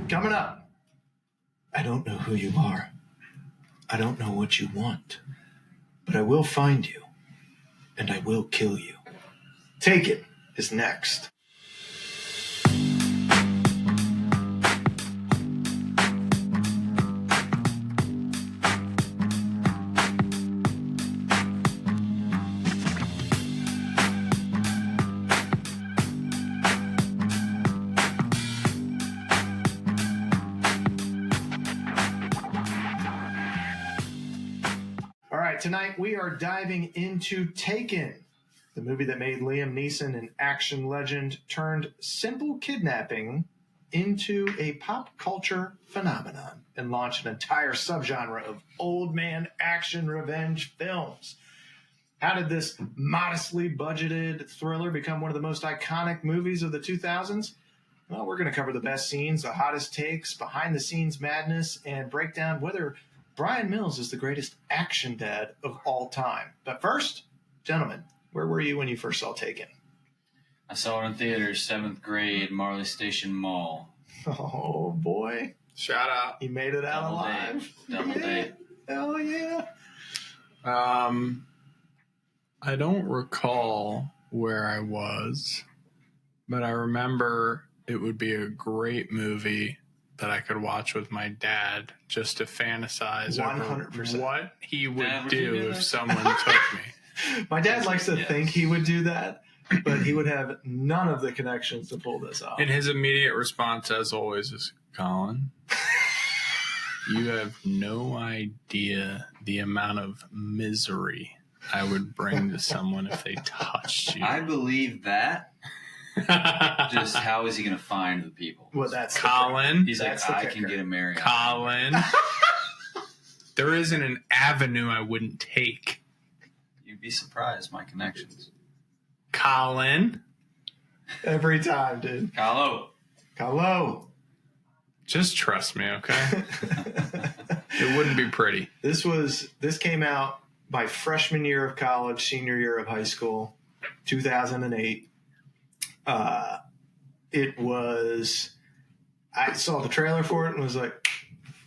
Coming up, I don't know who you are. I don't know what you want. But I will find you, and I will kill you. Taken is next. Tonight we are diving into Taken, the movie that made Liam Neeson an action legend turned simple kidnapping into a pop culture phenomenon and launched an entire subgenre of old man action revenge films. How did this modestly budgeted thriller become one of the most iconic movies of the 2000s? Well, we're going to cover the best scenes, the hottest takes, behind the scenes madness, and break down whether Brian Mills is the greatest action dad of all time. But first, gentlemen, where were you when you first saw Taken? I saw it in theaters, 7th grade, Marley Station Mall. Oh, boy. Shout out. You made it out alive. Double date. Hell yeah. I don't recall where I was, but I remember it would be a great movie that I could watch with my dad just to fantasize 100%. over what he would Dad, do if someone took me. My dad likes to think he would do that, but he would have none of the connections to pull this off. And his immediate response, as always, is, Colin, you have no idea the amount of misery I would bring to someone if they touched you. I believe that. Just how is he going to find the people? Well, that's Colin. He's like, I can get a Mary. Colin. There isn't an avenue I wouldn't take. You'd be surprised, my connections. Colin. Every time, dude. Carlo. Just trust me, okay? It wouldn't be pretty. This came out my freshman year of college, senior year of high school, 2008. I saw the trailer for it and was like,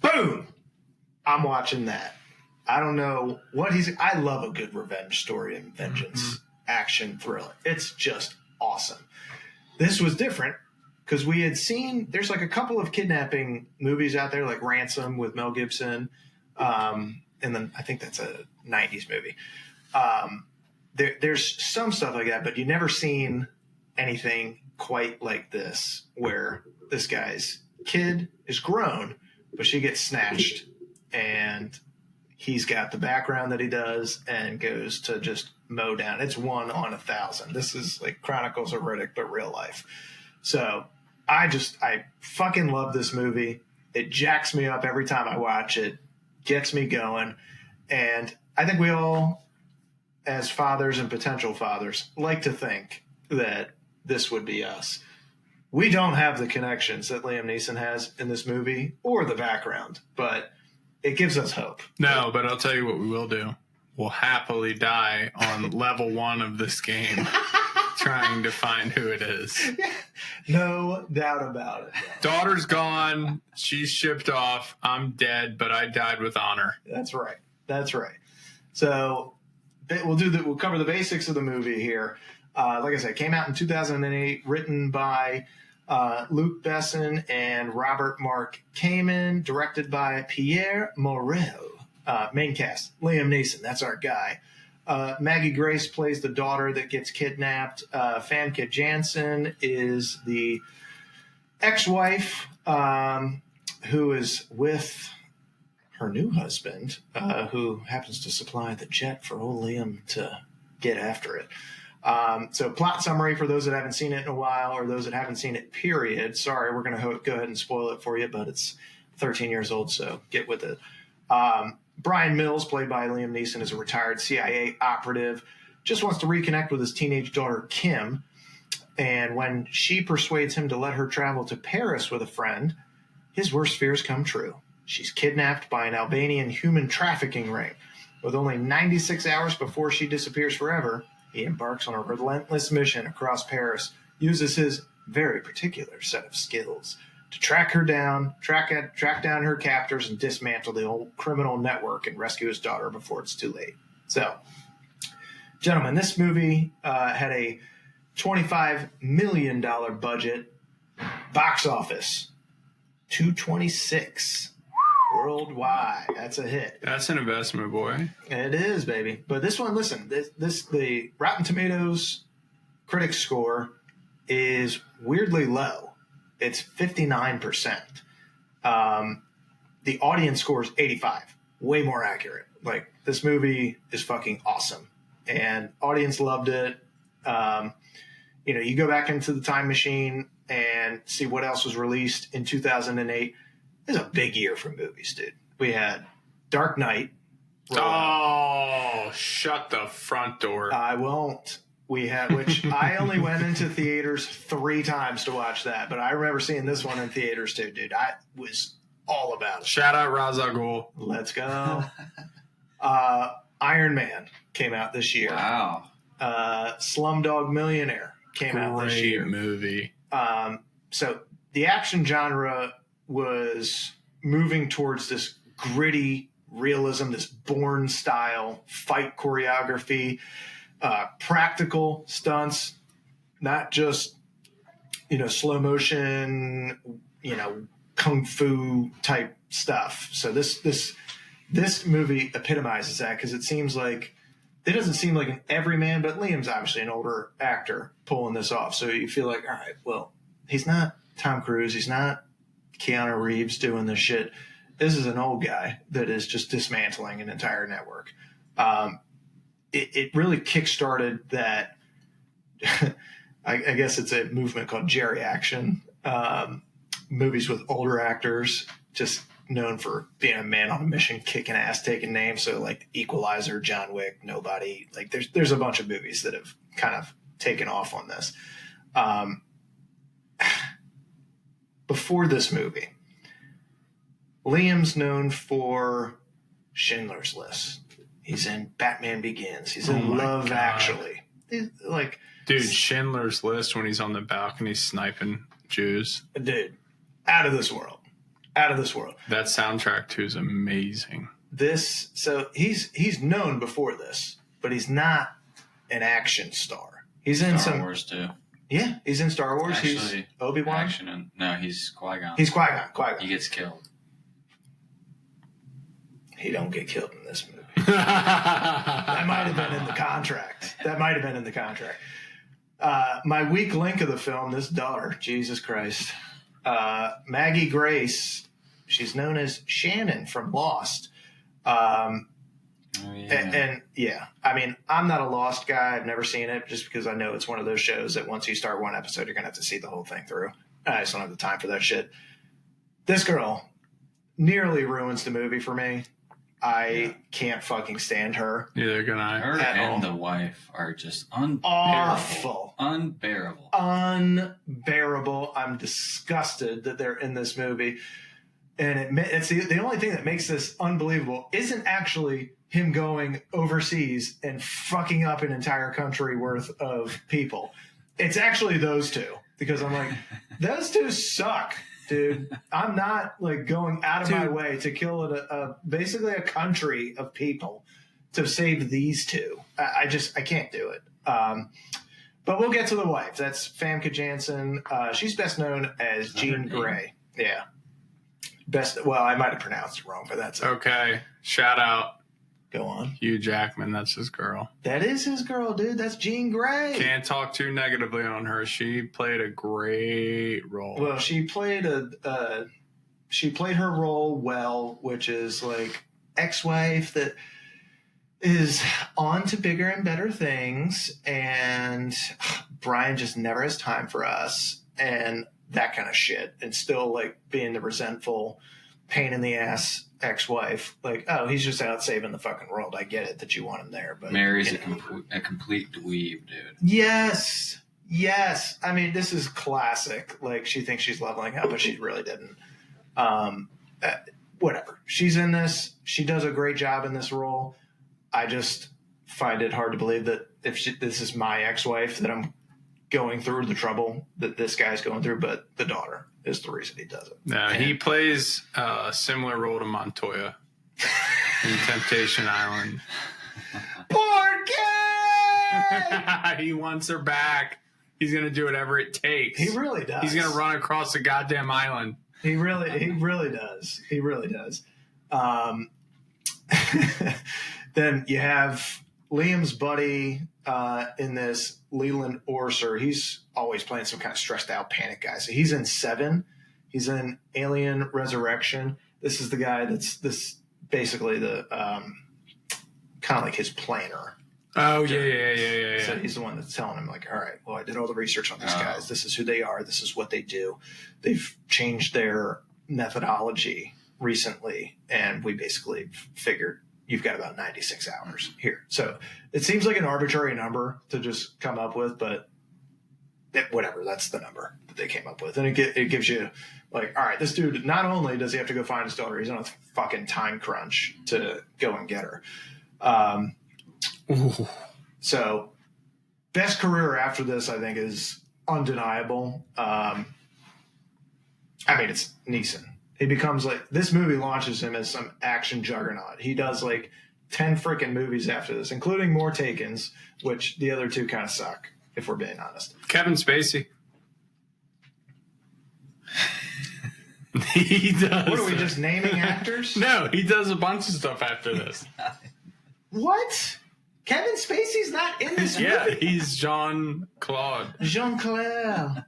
boom, I'm watching that. I don't know what I love a good revenge story and vengeance action thriller. It's just awesome. This was different because we had seen, there's like a couple of kidnapping movies out there, like Ransom with Mel Gibson. And then I think that's a 90s movie. There's some stuff like that, but you never seen anything quite like this, where this guy's kid is grown, but she gets snatched, and he's got the background that he does and goes to just mow down. It's 1 on 1,000. This is like Chronicles of Riddick, but real life. So I fucking love this movie. It jacks me up every time I watch it, gets me going. And I think we all, as fathers and potential fathers, like to think that this would be us. We don't have the connections that Liam Neeson has in this movie or the background, but it gives us hope. No, but I'll tell you what we will do. We'll happily die on level 1 of this game trying to find who it is. No doubt about it. Daughter's gone. She's shipped off. I'm dead, but I died with honor. That's right. So we'll cover the basics of the movie here. Like I said, came out in 2008, written by Luc Besson and Robert Mark Kamen, directed by Pierre Morel. Main cast, Liam Neeson, that's our guy. Maggie Grace plays the daughter that gets kidnapped. Famke Janssen is the ex-wife who is with her new husband, who happens to supply the jet for old Liam to get after it. So plot summary for those that haven't seen it in a while, or those that haven't seen it, period. Sorry, we're going to go ahead and spoil it for you, but it's 13 years old, so get with it. Brian Mills, played by Liam Neeson, is a retired CIA operative, just wants to reconnect with his teenage daughter, Kim. And when she persuades him to let her travel to Paris with a friend, his worst fears come true. She's kidnapped by an Albanian human trafficking ring. With only 96 hours before she disappears forever, he embarks on a relentless mission across Paris, uses his very particular set of skills, to track her down, track down her captors, and dismantle the old criminal network and rescue his daughter before it's too late. So, gentlemen, this movie had a $25 million budget. Box office, 226 worldwide. That's a hit. That's an investment, boy. It is, baby. But this one, listen, the Rotten Tomatoes critic score is weirdly low. It's 59%. The audience score is 85. Way more accurate. Like, this movie is fucking awesome. And audience loved it. You go back into the time machine and see what else was released in 2008. It was a big year for movies, dude. We had Dark Knight. Oh, shut the front door. I won't. Which I only went into theaters 3 times to watch that, but I remember seeing this one in theaters too, dude. I was all about it. Shout out Ra's al Ghul. Let's go. Iron Man came out this year. Wow. Slumdog Millionaire came out this year. Great movie. So the action genre was moving towards this gritty realism, this Bourne style fight choreography, practical stunts, not just slow motion, kung fu type stuff. So this movie epitomizes that, because it doesn't seem like an everyman, but Liam's obviously an older actor pulling this off. So you feel like, all right, well, he's not Tom Cruise, he's not Keanu Reeves doing this shit. This is an old guy that is just dismantling an entire network. It really kickstarted that. I guess it's a movement called geriaction. Movies with older actors, just known for being a man on a mission, kicking ass, taking names. So like Equalizer, John Wick, Nobody. Like there's a bunch of movies that have kind of taken off on this. Before this movie, Liam's known for Schindler's List. He's in Batman Begins. He's in Love God. Actually. Dude, Schindler's List when he's on the balcony sniping Jews. Dude, out of this world. Out of this world. That soundtrack too is amazing. So he's known before this, but he's not an action star. He's in Star Wars too. Yeah, he's in Star Wars. Actually, he's Obi-Wan. No, he's Qui-Gon. He's Qui-Gon. He gets killed. He don't get killed in this movie. That might have been in the contract. My weak link of the film, this daughter, Jesus Christ. Maggie Grace, she's known as Shannon from Lost. And I mean, I'm not a Lost guy. I've never seen it, just because I know it's one of those shows that once you start one episode, you're going to have to see the whole thing through. I just don't have the time for that shit. This girl nearly ruins the movie for me. I can't fucking stand her. Neither can I. Her and the wife are just unbearable. Unbearable. I'm disgusted that they're in this movie. And it's the only thing that makes this unbelievable isn't actually him going overseas and fucking up an entire country worth of people. It's actually those two, because I'm like, those two suck. Dude, I'm not like going out of my way to kill basically a country of people to save these two. I can't do it. But we'll get to the wife. That's Famke Janssen. She's best known as Jean Grey. Yeah. Well, I might have pronounced it wrong, but that's okay. Shout out. Go on. Hugh Jackman, that's his girl. That is his girl, dude. That's Jean Grey. Can't talk too negatively on her. She played a great role. Well, she played her role well, which is like ex-wife that is on to bigger and better things, and Brian just never has time for us and that kind of shit, and still like being the resentful, pain in the ass ex-wife. Like, oh, he's just out saving the fucking world. I get it that you want him there, but Mary's a complete dweeb, dude. Yes. I mean, this is classic. Like, she thinks she's leveling up, but she really didn't. Whatever. She's in this. She does a great job in this role. I just find it hard to believe that this is my ex-wife, that I'm going through the trouble that this guy's going through, but the daughter. is the reason he does it. No, he plays a similar role to Montoya in Temptation Island. Porque! He wants her back. He's going to do whatever it takes. He really does. He's going to run across the goddamn island. He really does. He really does. Then you have Liam's buddy in this, Leland Orser. He's always playing some kind of stressed out panic guy. So he's in Seven. He's in Alien Resurrection. This is the guy that's basically the kind of like his planner. Oh, yeah. So he's the one that's telling him, like, all right, well, I did all the research on these guys. This is who they are. This is what they do. They've changed their methodology recently, and we basically figured you've got about 96 hours here. So it seems like an arbitrary number to just come up with, but whatever, that's the number that they came up with. And it gives you, like, all right, this dude, not only does he have to go find his daughter, he's on a fucking time crunch to go and get her. So best career after this, I think, is undeniable. I mean, it's Neeson. He becomes like, this movie launches him as some action juggernaut. He does like 10 freaking movies after this, including more Takens, which the other two kind of suck, if we're being honest. Kevin Spacey. He does. What are we just naming actors? No, he does a bunch of stuff after this. What? Kevin Spacey's not in this Yeah, movie? he's Jean-Claude. Jean-Claude.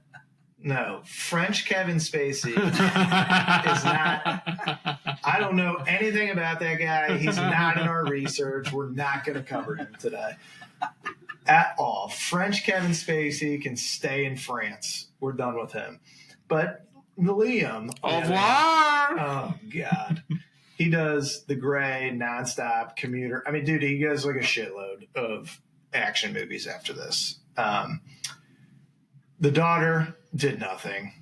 No, French Kevin Spacey is not. I don't know anything about that guy. He's not in our research. We're not going to cover him today at all. French Kevin Spacey can stay in France. We're done with him. But Liam. Au revoir. Oh, God. He does the gray, nonstop commuter. I mean, dude, he does like a shitload of action movies after this. The daughter did nothing.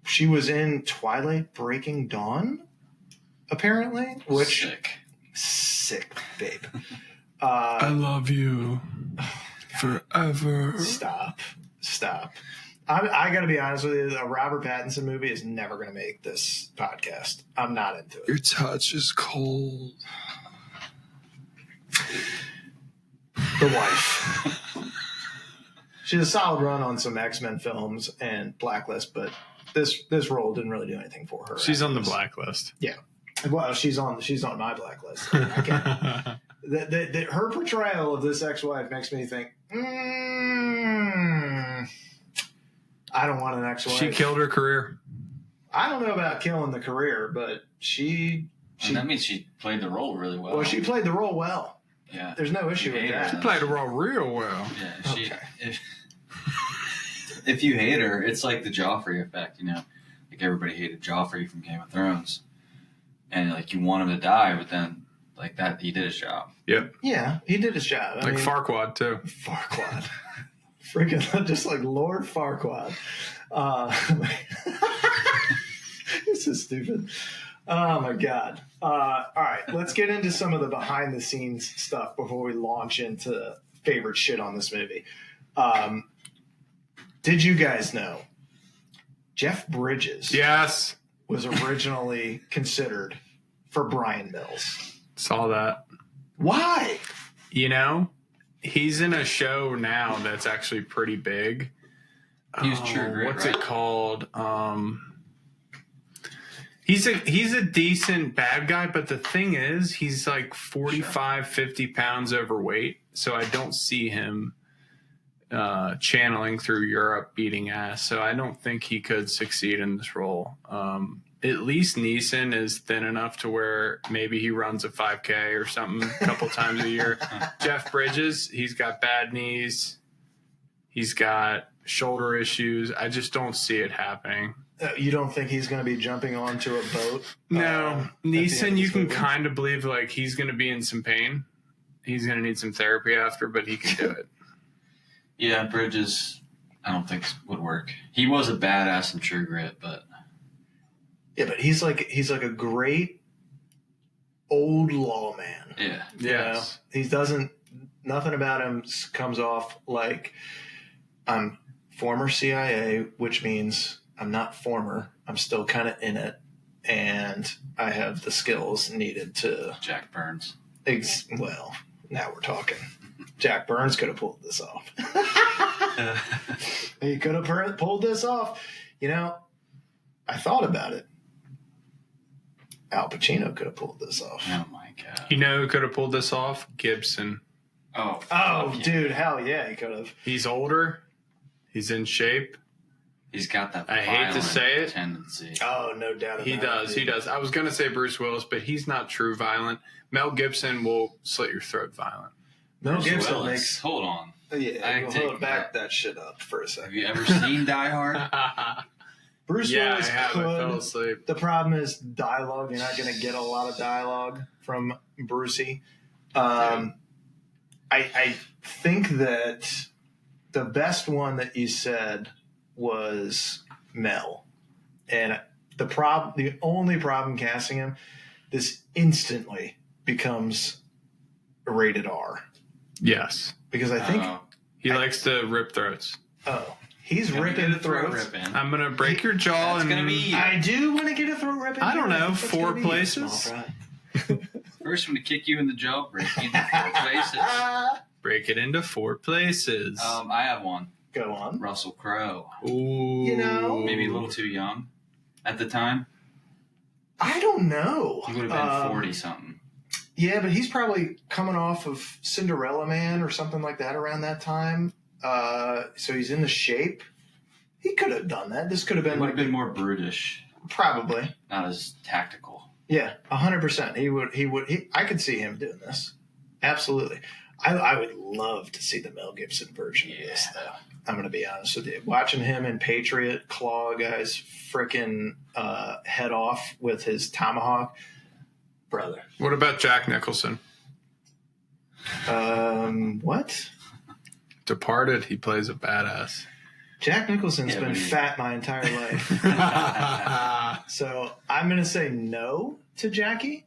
She was in Twilight Breaking Dawn, apparently. Which sick babe. I love you forever. Stop. I got to be honest with you. A Robert Pattinson movie is never going to make this podcast. I'm not into it. Your touch is cold. The wife. She had a solid run on some X-Men films and Blacklist, but this role didn't really do anything for her. She's on the blacklist. Yeah. Well, she's on my blacklist. I can't. Her portrayal of this ex-wife makes me think, I don't want an ex-wife. She killed her career. I don't know about killing the career, but she that means she played the role really well. Well, she played the role well. Yeah. There's no issue with that. She played the role real well. Yeah. Okay. If you hate her, it's like the Joffrey effect, you know? Like everybody hated Joffrey from Game of Thrones. And like you want him to die, but then like that, he did his job. Yep. Yeah, he did his job. Like Farquaad, too. Farquaad. Freaking just like Lord Farquaad. This is stupid. Oh, my God. All right, let's get into some of the behind-the-scenes stuff before we launch into favorite shit on this movie. Did you guys know Jeff Bridges was originally considered for Brian Mills? Saw that. Why? You know, he's in a show now that's actually pretty big. He was True Grit, what's right? it called? He's a decent bad guy, but the thing is, he's like 45, 50 pounds overweight. So I don't see him channeling through Europe beating ass. So I don't think he could succeed in this role. At least Neeson is thin enough to where maybe he runs a 5K or something a couple times a year. Jeff Bridges, he's got bad knees. He's got shoulder issues. I just don't see it happening. You don't think he's going to be jumping onto a boat? No. Neeson, you can kind of believe like he's going to be in some pain. He's going to need some therapy after, but he can do it. Yeah, Bridges, I don't think would work. He was a badass in True Grit, but yeah, but he's like a great old lawman. yeah, Yes. He doesn't. Nothing about him comes off like I'm former CIA, which means I'm not former. I'm still kind of in it, and I have the skills needed to. Jack Burns. Well, now we're talking. Jack Burns could have pulled this off. He could have pulled this off. You know, I thought about it. Al Pacino could have pulled this off. Oh my god. You know who could have pulled this off? Gibson. Oh, yeah. Dude, hell yeah, he could have. He's older. He's in shape. He's got that. I hate to say it. Tendency. Oh, no doubt about it. He does. I was going to say Bruce Willis, but he's not true violent. Mel Gibson will slit your throat violent. Mel Gibson Willis. makes. Hold on. Yeah, hold back that shit up for a second. Have you ever seen Die Hard? Bruce Willis I have. could. I fell asleep. The problem is dialogue. You're not going to get a lot of dialogue from Brucey. I think that the best one that you said was Mel, and the only problem casting him, this instantly becomes rated R. Yes. Because I think he likes to rip throats. He's ripping throats. I'm going to break your jaw. That's gonna be. I do want to get a throat ripping. I don't know, 4 places. First one to kick you in the jaw, break you into 4 places. Break it into 4 places. I have one. Go on. Russell Crowe. Ooh. You know, Maybe a little too young at the time. I don't know. He would have been 40 something. Yeah, but he's probably coming off of Cinderella Man or something like that around that time. So he's in the shape. He could have done that. This could have been It would have been more brutish. Probably. Not as tactical. Yeah, 100%. He would. I could see him doing this. Absolutely. I would love to see the Mel Gibson version of this, though. I'm going to be honest with you. Watching him in Patriot claw a guy's freaking head off with his tomahawk, brother. What about Jack Nicholson? What? Departed, he plays a badass. Jack Nicholson's been fat my entire life. So I'm going to say no to Jackie.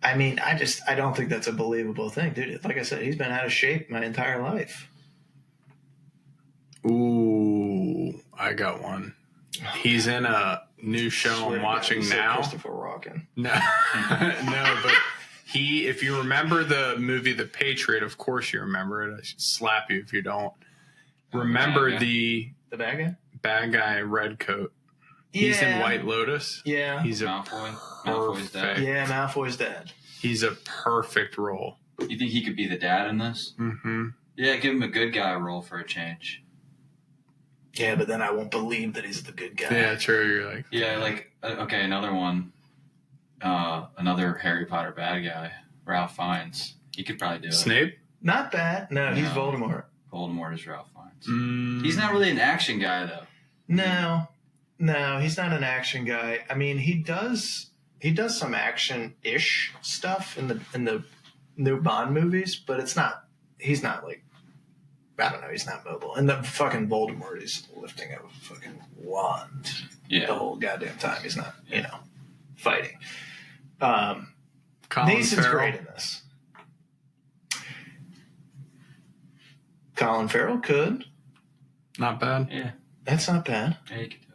I mean, I don't think that's a believable thing, dude. Like I said, he's been out of shape my entire life. Ooh, I got one. He's in a new show I'm watching now. Christopher Walken. No, no, but if you remember the movie The Patriot, of course you remember it. I should slap you if you don't. Remember the bad guy? Bad guy, red coat. He's in White Lotus. Yeah. He's Malfoy's dad. Yeah, Malfoy's dad. He's a perfect role. You think he could be the dad in this? Mm-hmm. Yeah, give him a good guy role for a change. Yeah, but then I won't believe that he's the good guy. Yeah, true. You're like, yeah, like okay, another one. Another Harry Potter bad guy, Ralph Fiennes. He could probably do it. Snape? Not bad. No, he's Voldemort. Voldemort is Ralph Fiennes. He's not really an action guy though. No, he's not an action guy. I mean, he does some action-ish stuff in the new Bond movies, but he's not like, I don't know, he's not mobile. And the fucking Voldemort, he's lifting a fucking wand the whole goddamn time. He's not, fighting. Neeson's great in this. Colin Farrell could. Not bad. Yeah. That's not bad. Yeah, he could do it.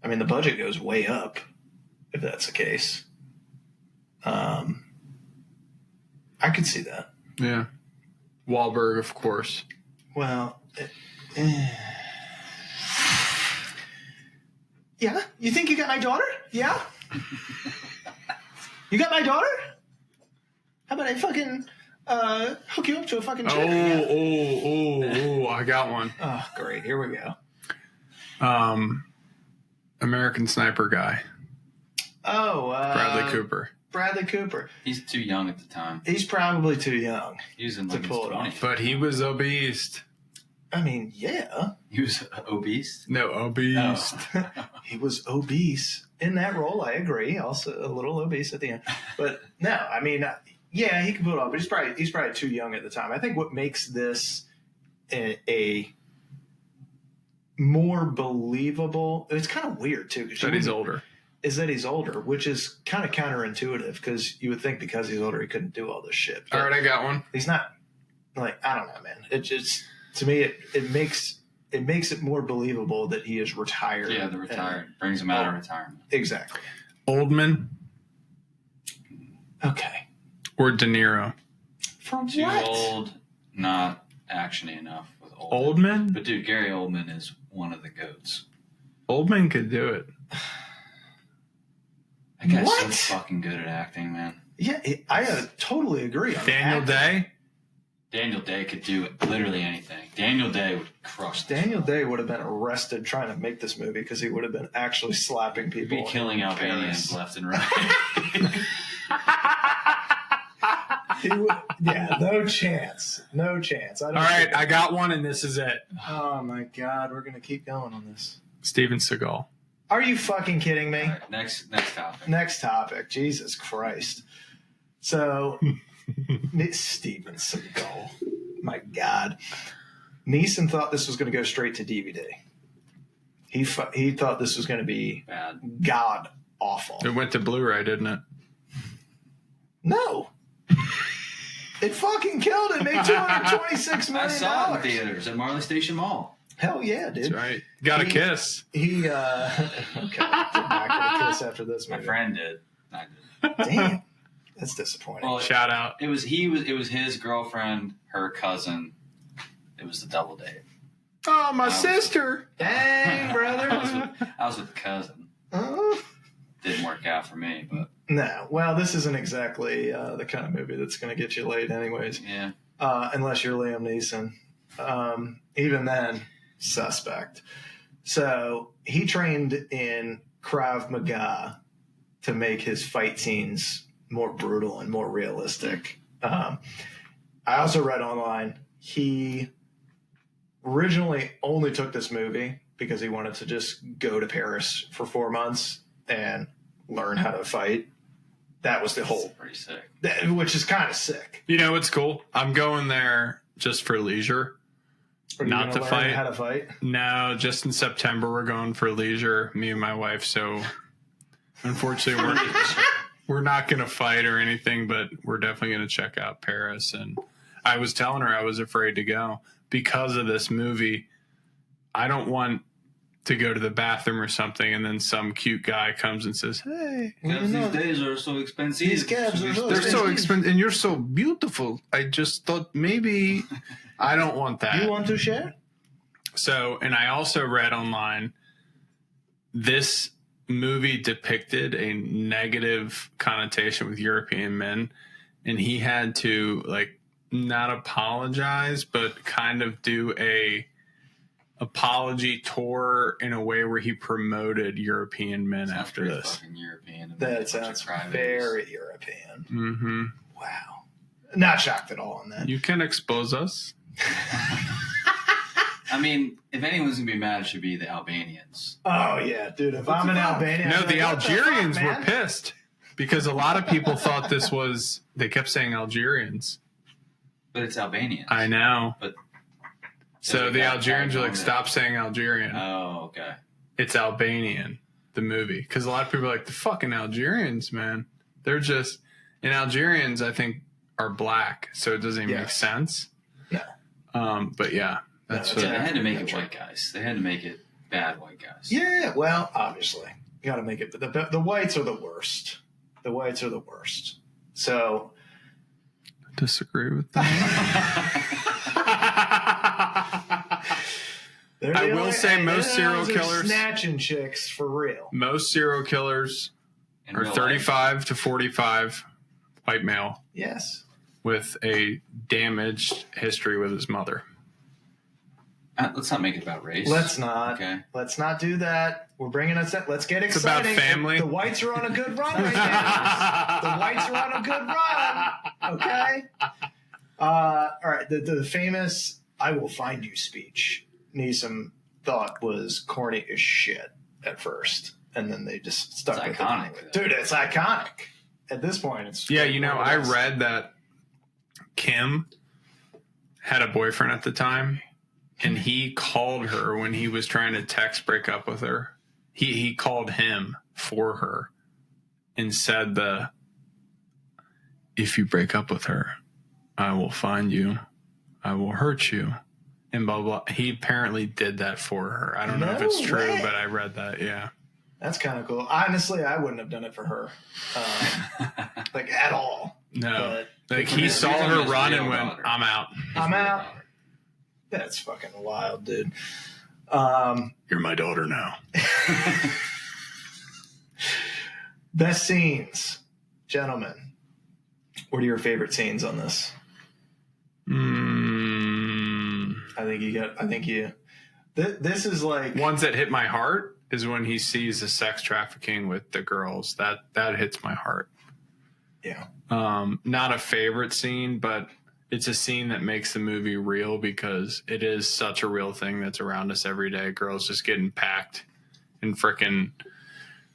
I mean, the budget goes way up if that's the case. I could see that. Yeah. Wahlberg, of course. Well, yeah. You think you got my daughter? Yeah. You got my daughter? How about I fucking hook you up to a fucking chick? I got one. Oh, great. Here we go. American Sniper guy. Oh, Bradley Cooper. Bradley Cooper. He's too young at the time. He's probably too young. He was in to like pull his it off. 20s. But he was obese. I mean, yeah. He was obese? No, obese. Oh. He was obese in that role. I agree. Also a little obese at the end. But no, I mean, yeah, he can pull it off. But he's probably too young at the time. I think what makes this a more believable. It's kind of weird too. That he's older. Is that he's older, which is kind of counterintuitive because you would think because he's older he couldn't do all this shit. But all right, I got one. he's not. Like, I don't know, man. It just to me, it makes it more believable that he is retired. Yeah, the retired brings him out of retirement. Exactly. Oldman Okay. or De Niro? For Too what? old, not actiony enough with Oldman? But dude, Gary Oldman is one of the goats. Oldman could do it. That guy's What? so fucking good at acting, man. Yeah, I totally agree. On Daniel acting. Day? Daniel Day could do literally anything. Daniel Day would crush this. Daniel Day would have been arrested trying to make this movie because he would have been actually slapping He'd people. be killing in Albanians Paris. left and right. He would, yeah, no chance. No chance. I don't All right, think- I got one, and this is it. Oh my God, we're gonna keep going on this. Steven Seagal. Are you fucking kidding me? All right, next topic. Next topic. Jesus Christ. So, Steven Seagal. My God. Neeson thought this was going to go straight to DVD. He thought this was going to be Bad. god awful. It went to Blu-ray, didn't it? No. It fucking killed it. Made $226 million. I saw it in theaters at Marley Station Mall. Hell yeah, dude. That's right. Got a kiss. He okay. Get back to the kiss after this My movie. friend did. I did. Damn. That's disappointing. Well, Shout out. it was his girlfriend, her cousin. It was the double date. Oh, my was- sister. Dang, brother. I was with the cousin. Oh. Didn't work out for me, but No. Well, this isn't exactly the kind of movie that's going to get you laid anyways. yeah. Unless you're Liam Neeson. Even then, suspect. So he trained in Krav Maga to make his fight scenes more brutal and more realistic. I also read online he originally only took this movie because he wanted to just go to Paris for 4 months and learn how to fight. That was the It's whole, pretty sick. which is kind of sick. You know what's cool? I'm going there just for leisure. Are you Not gonna to learn fight. how to fight. No, just in September we're going for leisure, me and my wife. So unfortunately we're not going to fight or anything, but we're definitely going to check out Paris. And I was telling her I was afraid to go because of this movie. I don't want to go to the bathroom or something and then some cute guy comes and says, "Hey, Because these days are so expensive. These cabs are so they're so expensive. expensive and you're so beautiful. I just thought maybe I don't want that." You want to share? So, and I also read online this movie depicted a negative connotation with European men, and he had to like not apologize, but kind of do a apology tour in a way where he promoted European men Sounds after pretty this. fucking European. to me. A That bunch of sounds crybabies. very European. Mm-hmm. Wow. Not shocked at all on that. You can expose us. I mean, if anyone's gonna be mad, it should be the Albanians. Oh, yeah, dude. If What I'm the in fuck? Albania. No, I'm the like, what Algerians fuck, were man? pissed because a lot of people thought this was, they kept saying Algerians. But it's Albanians. I know. But So the Yeah, Algerians are like, yeah. stop saying Algerian. Oh, okay. It's Albanian, the movie. Because a lot of people are like, the fucking Algerians, man. They're just, and Algerians, I think, are black. So it doesn't even make Yes. sense. No. But yeah, that's No, Yeah, they what. had to make it white guys. They had to make it bad white guys. Yeah, well, obviously. You got to make it. But the whites are the worst. The whites are the worst. So. Disagree with that. they're I the will only- say and most they're serial killers- snatching chicks for real. Most serial killers In are real life. 35 to 45 white male Yes. with a damaged history with his mother. Let's not make it about race. Let's not. Okay. Let's not do that. We're bringing us. Let's get It's about exciting. family. The whites are on a good run right now. The whites are on a good run. Okay. All right. The famous "I will find you" speech Neeson thought was corny as shit at first, and then they just stuck It's with iconic, it. Dude, it's iconic. At this point, it's Yeah, you know, one of I the best. read that Kim had a boyfriend at the time, and he called her when he was trying to text break up with her. He called him for her and said if you break up with her, I will find you, I will hurt you, and blah, blah. He apparently did that for her. I don't know if it's true, way. but I read that, yeah. That's kind of cool. Honestly, I wouldn't have done it for her. Like, at all. No. But Like, he saw her run and went, daughter. I'm out. I'm out. That's fucking wild, dude. You're my daughter now. Best scenes. Gentlemen, what are your favorite scenes on this? This is like ones that hit my heart is when he sees the sex trafficking with the girls. That hits my heart. Yeah. Not a favorite scene, but it's a scene that makes the movie real because it is such a real thing that's around us every day. Girls just getting packed in frickin'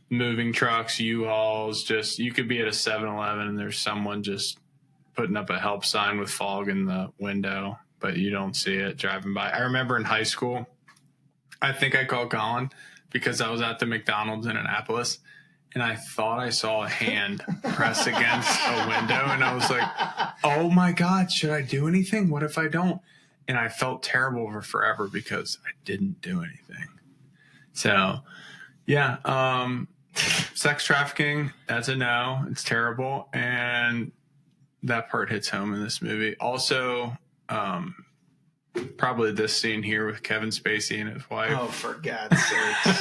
moving trucks, U-Hauls. Just, you could be at a 7-Eleven and there's someone just putting up a help sign with fog in the window, but you don't see it driving by. I remember in high school, I think I called Colin because I was at the McDonald's in Annapolis and I thought I saw a hand press against a window and I was like, oh my God, should I do anything? What if I don't? And I felt terrible for forever because I didn't do anything. So, yeah, sex trafficking, that's a no. It's terrible. And that part hits home in this movie. Also, probably this scene here with Kevin Spacey and his wife. Oh, for God's sakes.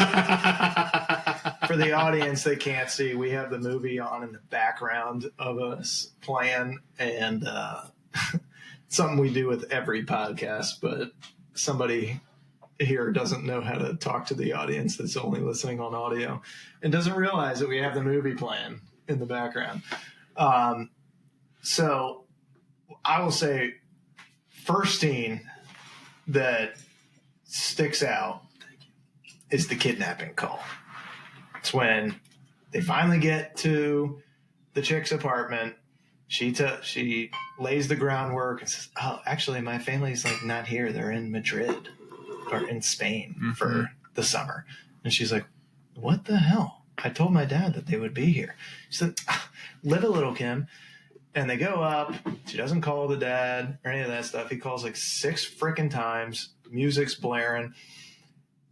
For the audience, they can't see. We have the movie on in the background of us playing, and something we do with every podcast, but somebody here doesn't know how to talk to the audience that's only listening on audio and doesn't realize that we have the movie playing in the background. So I will say first scene that sticks out is the kidnapping call. It's when they finally get to the chick's apartment. She lays the groundwork and says, oh, actually, my family's like not here. They're in Madrid or in Spain for the summer. And she's like, what the hell? I told my dad that they would be here. She said, live a little, Kim. And they go up. She doesn't call the dad or any of that stuff. He calls like 6 freaking times. Music's blaring.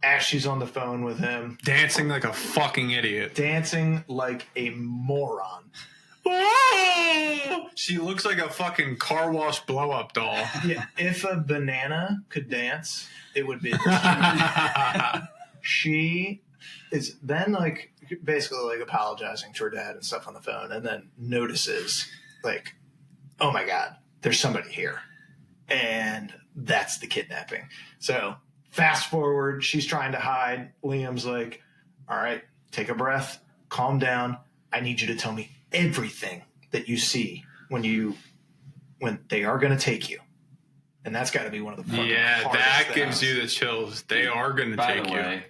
As she's on the phone with him. Dancing like a fucking idiot. Dancing like a moron. Oh! She looks like a fucking car wash blow up doll. Yeah, if a banana could dance, it would be. She is then like basically like apologizing to her dad and stuff on the phone, and then notices like, oh my God, there's somebody here, and that's the kidnapping. So fast forward, she's trying to hide. Liam's like, all right, take a breath, calm down. I need you to tell me everything that you see when they are going to take you. And that's got to be one of the fucking hardest that things. gives you the chills. They are going to take By the way,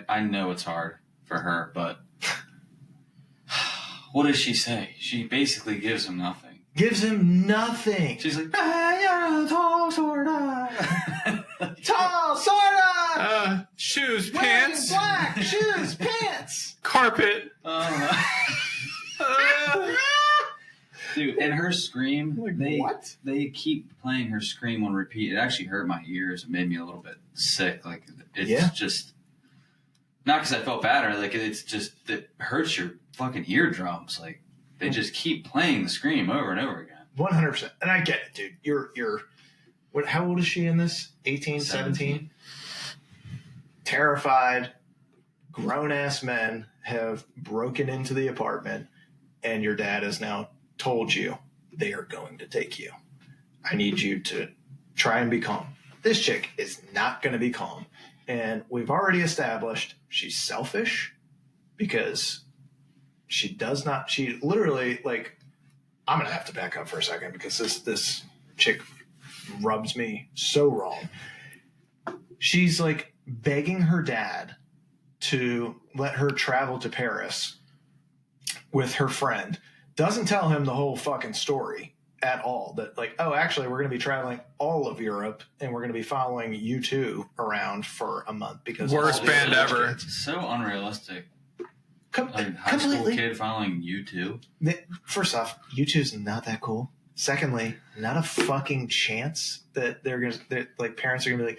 I know it's hard for her, but what does she say? She basically gives him nothing. Gives him nothing. She's like, yeah, tall, sorta. Tall, sorta. Shoes, Wearing pants, black, shoes, pants. carpet. Dude, and her scream, Like, what? They keep playing her scream on repeat. It actually hurt my ears. It made me a little bit sick. Like, it's just, not because I felt bad or like, it's just, it hurts your fucking eardrums. Like, they just keep playing the scream over and over again. 100%. And I get it, dude. You're what? How old is she in this? 18, 17? Terrified, grown-ass men have broken into the apartment, and your dad has now told you they are going to take you. I need you to try and be calm. This chick is not going to be calm. And we've already established she's selfish because she literally, like, I'm going to have to back up for a second because this chick rubs me so wrong. She's like begging her dad to let her travel to Paris with her friend. Doesn't tell him the whole fucking story at all. That like, oh, actually, we're going to be traveling all of Europe and we're going to be following U2 around for a month because Worst band ever. It's so unrealistic. Like high school Completely. kid following U2. First off, U2's not that cool. Secondly, not a fucking chance that like parents are gonna be like,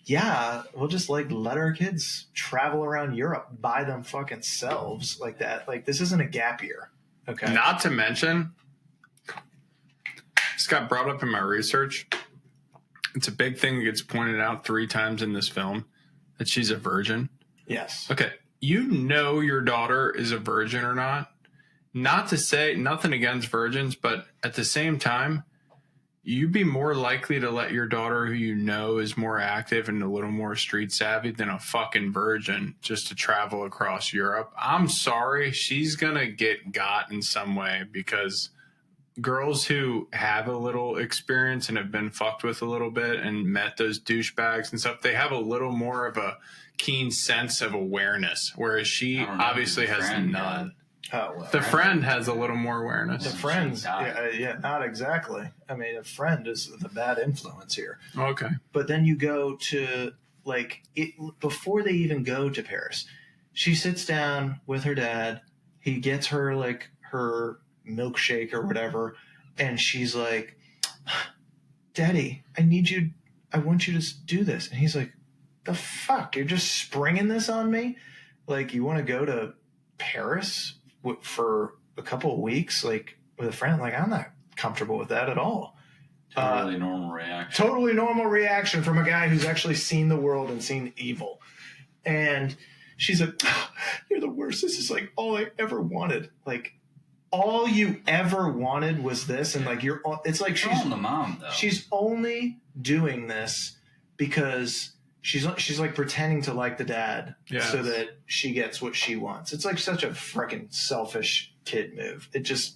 yeah, we'll just like let our kids travel around Europe by them fucking selves like that. Like this isn't a gap year. Okay. Not to mention, this got brought up in my research. It's a big thing that gets pointed out 3 times in this film that she's a virgin. Yes. Okay. You know your daughter is a virgin or not. Not to say nothing against virgins, but at the same time, you'd be more likely to let your daughter, who you know is more active and a little more street savvy, than a fucking virgin just to travel across Europe. I'm sorry. She's going to get got in some way, because girls who have a little experience and have been fucked with a little bit and met those douchebags and stuff, they have a little more of a keen sense of awareness, whereas she obviously has none. Oh, well, the friend has a little more awareness. The friend's, yeah, not exactly. I mean, a friend is the bad influence here. Okay. But then you go to, like, before they even go to Paris, she sits down with her dad. He gets her, like, her milkshake or whatever, and she's like, Daddy, I want you to do this. And he's like, the fuck? You're just springing this on me? Like, you want to go to Paris for a couple of weeks, like, with a friend? Like, I'm not comfortable with that at all. Totally normal reaction. Totally normal reaction from a guy who's actually seen the world and seen evil. And she's like, you're the worst. This is like all I ever wanted. Like, all you ever wanted was this. And like, it's like she's the mom, though. She's only doing this because she's like pretending to like the dad, so that she gets what she wants. It's like such a freaking selfish kid move. It just,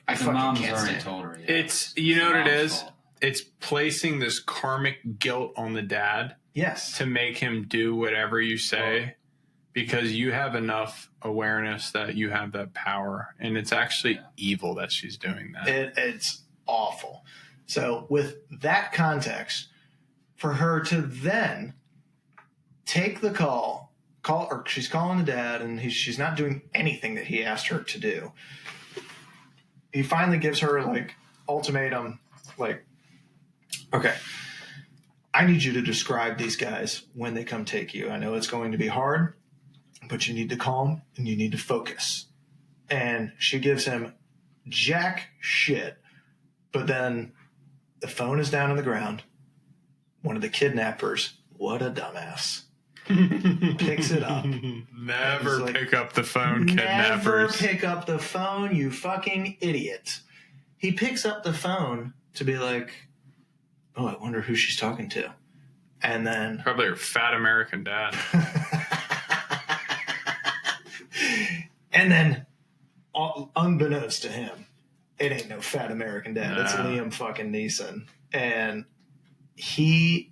I fucking mom's can't already stand told her. Yeah. It's, you know what it is? Fault. It's placing this karmic guilt on the dad. Yes. To make him do whatever you say, because you have enough awareness that you have that power, and it's actually evil that she's doing that. It's awful. So with that context, for her to then take the call, or she's calling the dad, and she's not doing anything that he asked her to do. He finally gives her, like, ultimatum, like, okay, I need you to describe these guys when they come take you. I know it's going to be hard, but you need to calm and you need to focus. And she gives him jack shit, but then the phone is down on the ground. One of the kidnappers, what a dumbass, picks it up. Never like, pick up the phone, kidnappers. Never pick up the phone, you fucking idiot. He picks up the phone to be like, oh, I wonder who she's talking to. And then... probably her fat American dad. And then, unbeknownst to him, it ain't no fat American dad. It's Liam fucking Neeson. And he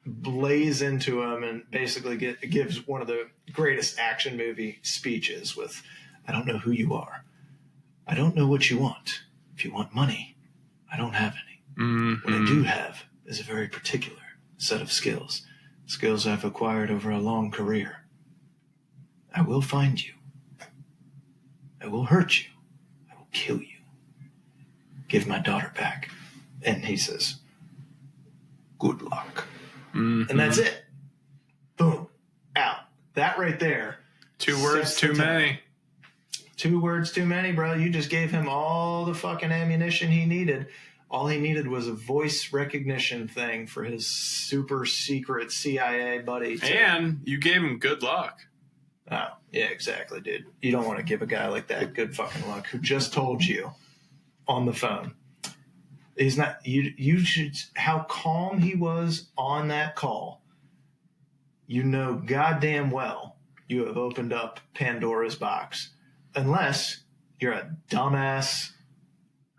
blaze into him and basically gives one of the greatest action movie speeches with, I don't know who you are. I don't know what you want. If you want money, I don't have any. Mm-hmm. What I do have is a very particular set of skills I've acquired over a long career. I will find you. I will hurt you. I will kill you. Give my daughter back. And he says, good luck. Mm-hmm. And that's it. Boom. Out. That right there. 2 words too many. 2 words too many, bro. You just gave him all the fucking ammunition he needed. All he needed was a voice recognition thing for his super secret CIA buddy. And you gave him good luck. Oh, yeah, exactly, dude. You don't want to give a guy like that good fucking luck who just told you on the phone. He's not, you should, how calm he was on that call. You know goddamn well you have opened up Pandora's box. Unless you're a dumbass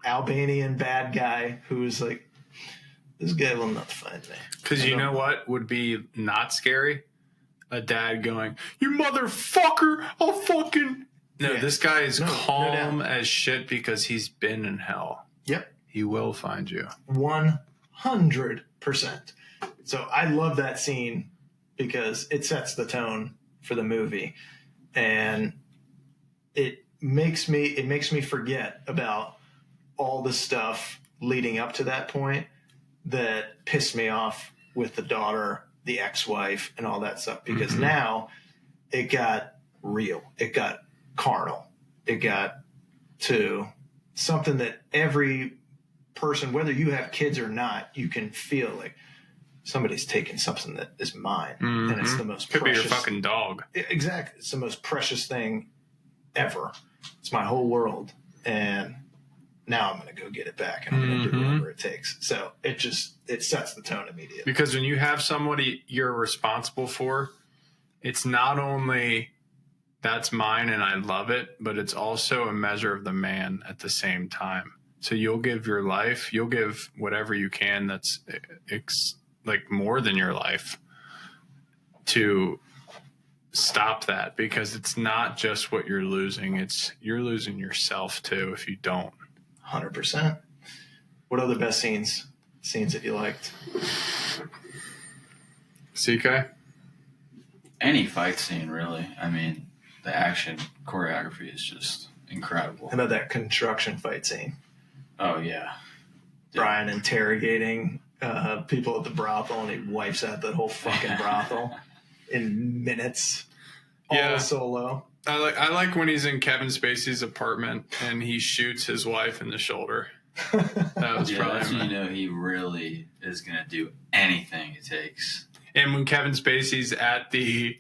Albanian bad guy who's like, this guy will not find me. Because you know what would be not scary? A dad going, you motherfucker, I'll fucking... No, this guy is calm as shit because he's been in hell. Yep. He will find you. 100%. So I love that scene because it sets the tone for the movie. And it makes me forget about all the stuff leading up to that point that pissed me off with the daughter, the ex-wife, and all that stuff. Because now it got real. It got carnal. It got to something that every person, whether you have kids or not, you can feel like somebody's taking something that is mine. And it's the most Could precious. be your fucking dog. Exactly. It's the most precious thing ever. It's my whole world. And now I'm going to go get it back, and I'm going to do whatever it takes. So it sets the tone immediately. Because when you have somebody you're responsible for, it's not only that's mine and I love it, but it's also a measure of the man at the same time. So you'll give your life, you'll give whatever you can that's like more than your life to stop that, because it's not just what you're losing. You're losing yourself too if you don't. 100%. What other best scenes that you liked? CK? Any fight scene, really. I mean, the action choreography is just incredible. How about that construction fight scene? Oh, yeah. Brian interrogating people at the brothel, and he wipes out that whole fucking brothel in minutes. All solo. I like when he's in Kevin Spacey's apartment and he shoots his wife in the shoulder. That was probably that's when you know he really is going to do anything it takes. And when Kevin Spacey's at the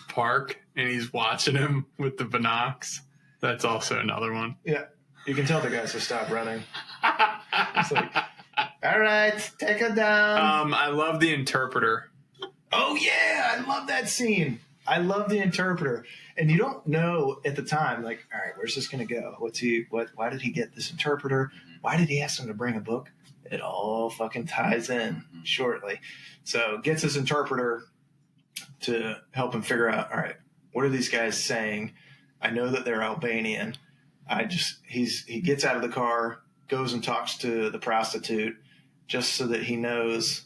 park and he's watching him with the binocs, that's also another one. Yeah. You can tell the guys to stop running. It's like, all right, take it down. I love the interpreter. Oh, yeah. I love that scene. I love the interpreter. And you don't know at the time, like, all right, where's this going to go? Why did he get this interpreter? Why did he ask him to bring a book? It all fucking ties in shortly. So gets his interpreter to help him figure out, all right, what are these guys saying? I know that they're Albanian. He gets out of the car, goes and talks to the prostitute just so that he knows,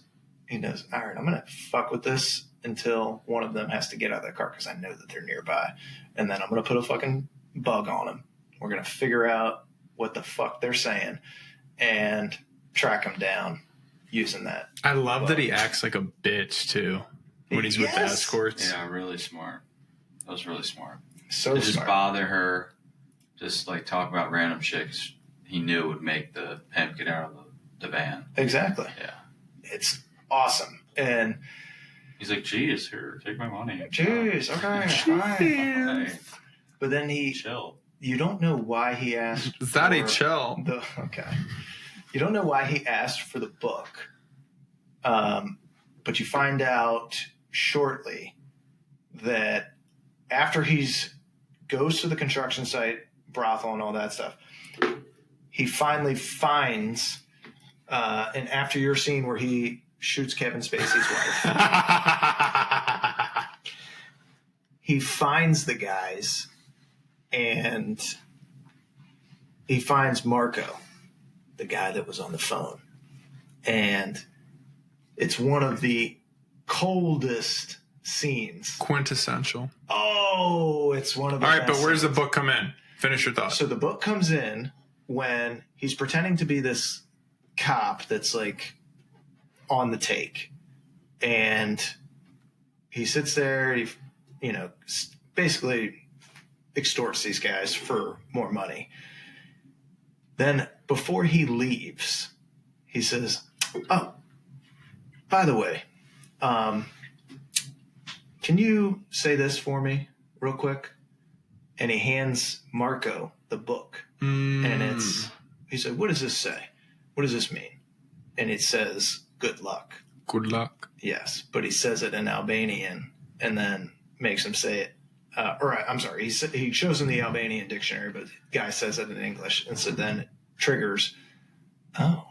all right, I'm going to fuck with this until one of them has to get out of their car because I know that they're nearby. And then I'm going to put a fucking bug on them. We're going to figure out what the fuck they're saying and track them down using that. I love that he acts like a bitch, too, when he's with the escorts. Yeah, really smart. That was really smart. So to just smart. bother her, just like talk about random shit 'cause he knew it would make the pimp get out of the van. Exactly. Yeah. It's awesome. And he's like, geez, here, take my money. Jeez, okay, fine. Okay. But then Chill. you don't know why he asked. Zaddy chill. Okay. You don't know why he asked for the book. But you find out shortly that after goes to the construction site, brothel and all that stuff, he finally finds, and after your scene where he shoots Kevin Spacey's wife, he finds the guys and he finds Marco, the guy that was on the phone. And it's one of the coldest scenes. Quintessential. Oh, it's one of the All right, but where's scenes. the book come in? Finish your thought. So the book comes in when he's pretending to be this cop that's like on the take. And he sits there, he, basically extorts these guys for more money. Then before he leaves, he says, oh, by the way, can you say this for me real quick? And he hands Marco the book. And he said, what does this say? What does this mean? And it says, good luck. Good luck. Yes, but he says it in Albanian and then makes him say it. I'm sorry, he shows him the Albanian dictionary, but the guy says it in English. And so then it triggers, oh,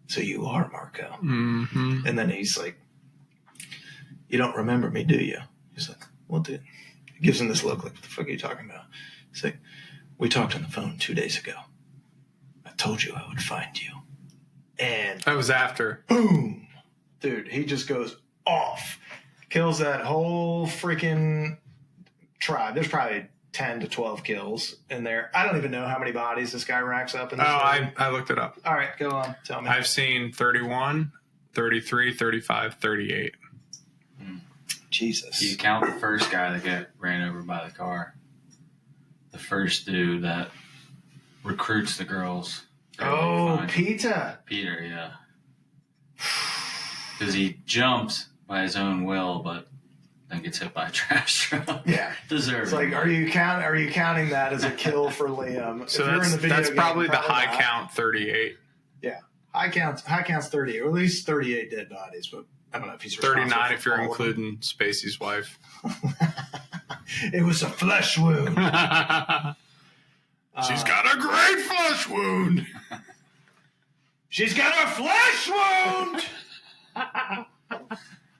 so you are Marco. Mm-hmm. And then he's like, you don't remember me, do you? He's like, well, dude. He gives him this look like, what the fuck are you talking about? He's like, we talked on the phone 2 days ago. I told you I would find you. And that was after. Boom. Dude, he just goes off. Kills that whole freaking tribe. There's probably 10 to 12 kills in there. I don't even know how many bodies this guy racks up in this movie. I looked it up. All right, go on. Tell me. I've seen 31, 33, 35, 38. Jesus. You count the first guy that got ran over by the car. The first dude that recruits the girls. Oh, Peter, yeah. Because he jumps by his own will, but then gets hit by a trash truck. Yeah. Deserves It's like, are you counting that as a kill for Liam? So that's probably the high count 38. Yeah. High count's 38, or at least 38 dead bodies, but I don't know if he's 39 if you're including Spacey's wife. It was a flesh wound. She's got a great flesh wound. She's got a flesh wound.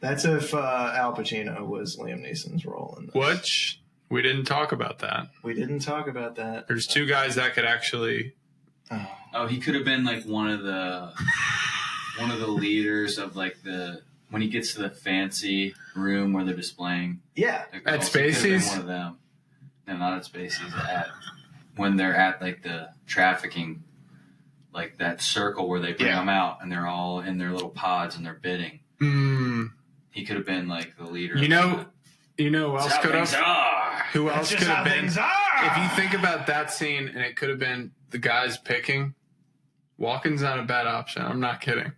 That's if Al Pacino was Liam Neeson's role in this. Which we didn't talk about that. We didn't talk about that. There's two guys that could actually. Oh, he could have been like one of the leaders of like when he gets to the fancy room where they're displaying. Yeah, at Spacey's. One of them. No, not at Spacey's. When they're at like the trafficking, like that circle where they bring them out and they're all in their little pods and they're bidding. He could have been like the leader. You know who else could have? Who else could have been? If you think about that scene, and it could have been the guys picking. Walken's not a bad option. I'm not kidding.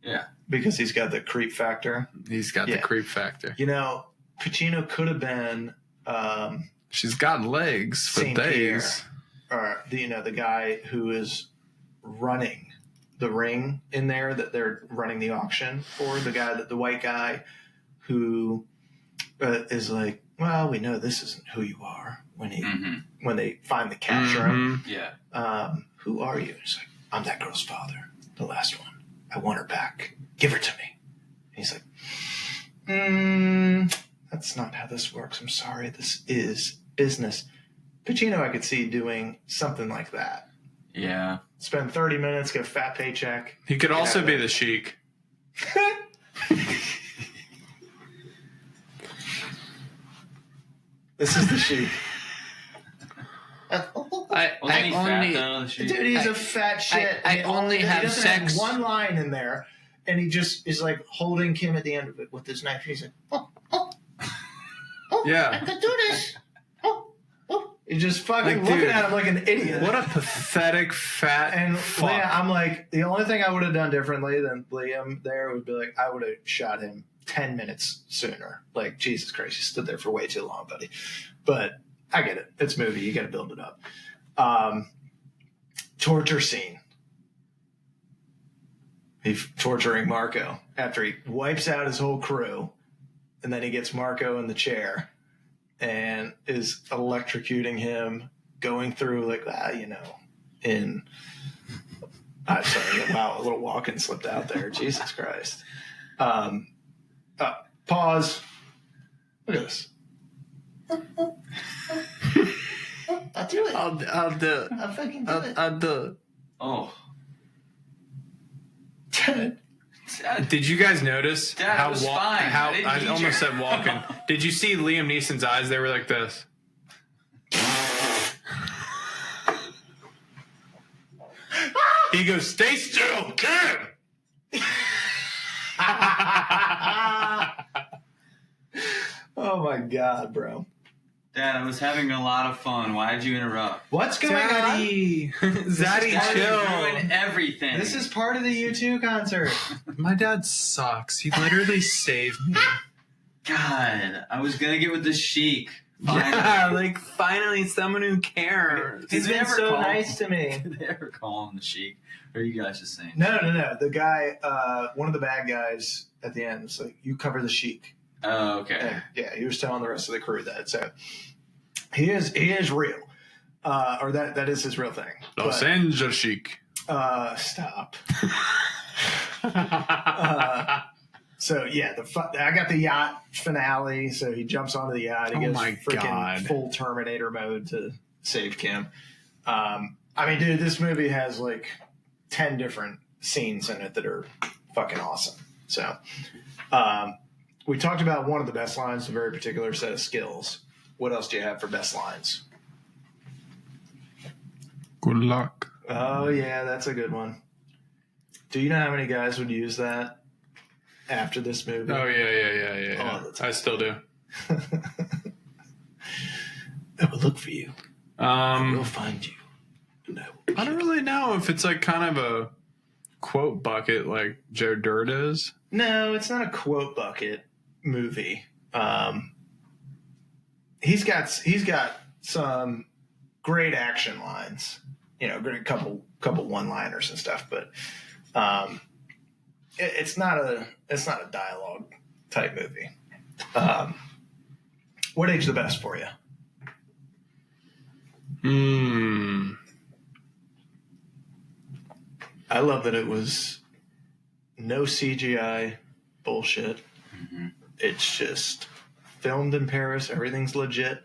Yeah, because he's got the creep factor. He's got the creep factor. You know, Pacino could have been. She's got legs for days. Or the guy who is running the ring in there that they're running the auction for. The white guy who is like, well, we know this isn't who you are when they finally capture him. Yeah. Who are you? He's like, I'm that girl's father, the last one. I want her back. Give her to me. And he's like, that's not how this works. I'm sorry. This is business. Pacino, I could see doing something like that. Yeah. Spend 30 minutes, get a fat paycheck. He could also be the Sheik. This is the Sheik. Dude, he's a fat shit. I only have sex. Have one line in there, and he just is like holding Kim at the end of it with his knife. He's like, yeah, I could do this. He's just fucking looking at him like an idiot. What a pathetic fat fuck. Liam, I'm like, the only thing I would have done differently than Liam there would be like, I would have shot him 10 minutes sooner. Like, Jesus Christ, you stood there for way too long, buddy. But I get it. It's a movie. You got to build it up. Torture scene. He's torturing Marco after he wipes out his whole crew, and then he gets Marco in the chair and is electrocuting him, going through like that, I'm sorry, wow, a little Walken slipped out there. Jesus Christ. Pause. Look at this. I'll do it. I'll do it. I'll fucking do it. I'll do it. Oh. Did you guys notice Dad, how was fine. how I almost said Walken? Did you see Liam Neeson's eyes? They were like this. He goes, "Stay still, Kim." Oh my God, bro. Dad, I was having a lot of fun. Why did you interrupt? What's going on? Zaddy, chill. Ruin everything. This is part of the U2 concert. My dad sucks. He literally saved me. God, I was gonna get with the Sheik. Yeah, like finally someone who cares. He's been so nice to me. Did they ever call him the Sheik? Or are you guys just saying? No. The guy, one of the bad guys at the end was like, you cover the Sheik. Oh, okay. And, yeah, he was telling the rest of the crew that. So he is real. Or that is his real thing. Los Angeles Sheik. Stop. So yeah, I got the yacht finale. So he jumps onto the yacht. He goes freaking full Terminator mode to save Kim. I mean, dude, this movie has like 10 different scenes in it that are fucking awesome. So we talked about one of the best lines, a very particular set of skills. What else do you have for best lines? Good luck. Oh, yeah, that's a good one. Do you know how many guys would use that after this movie? Oh, yeah. Oh, I still do. I will look for you. I will find you. No. I don't really know if it's like kind of a quote bucket like Joe Dirt is. No, it's not a quote bucket movie. He's got some great action lines, great couple one-liners and stuff, but it's not a dialogue type movie. What age the best for you? I love that it was no CGI bullshit. Mm-hmm. It's just filmed in Paris. Everything's legit.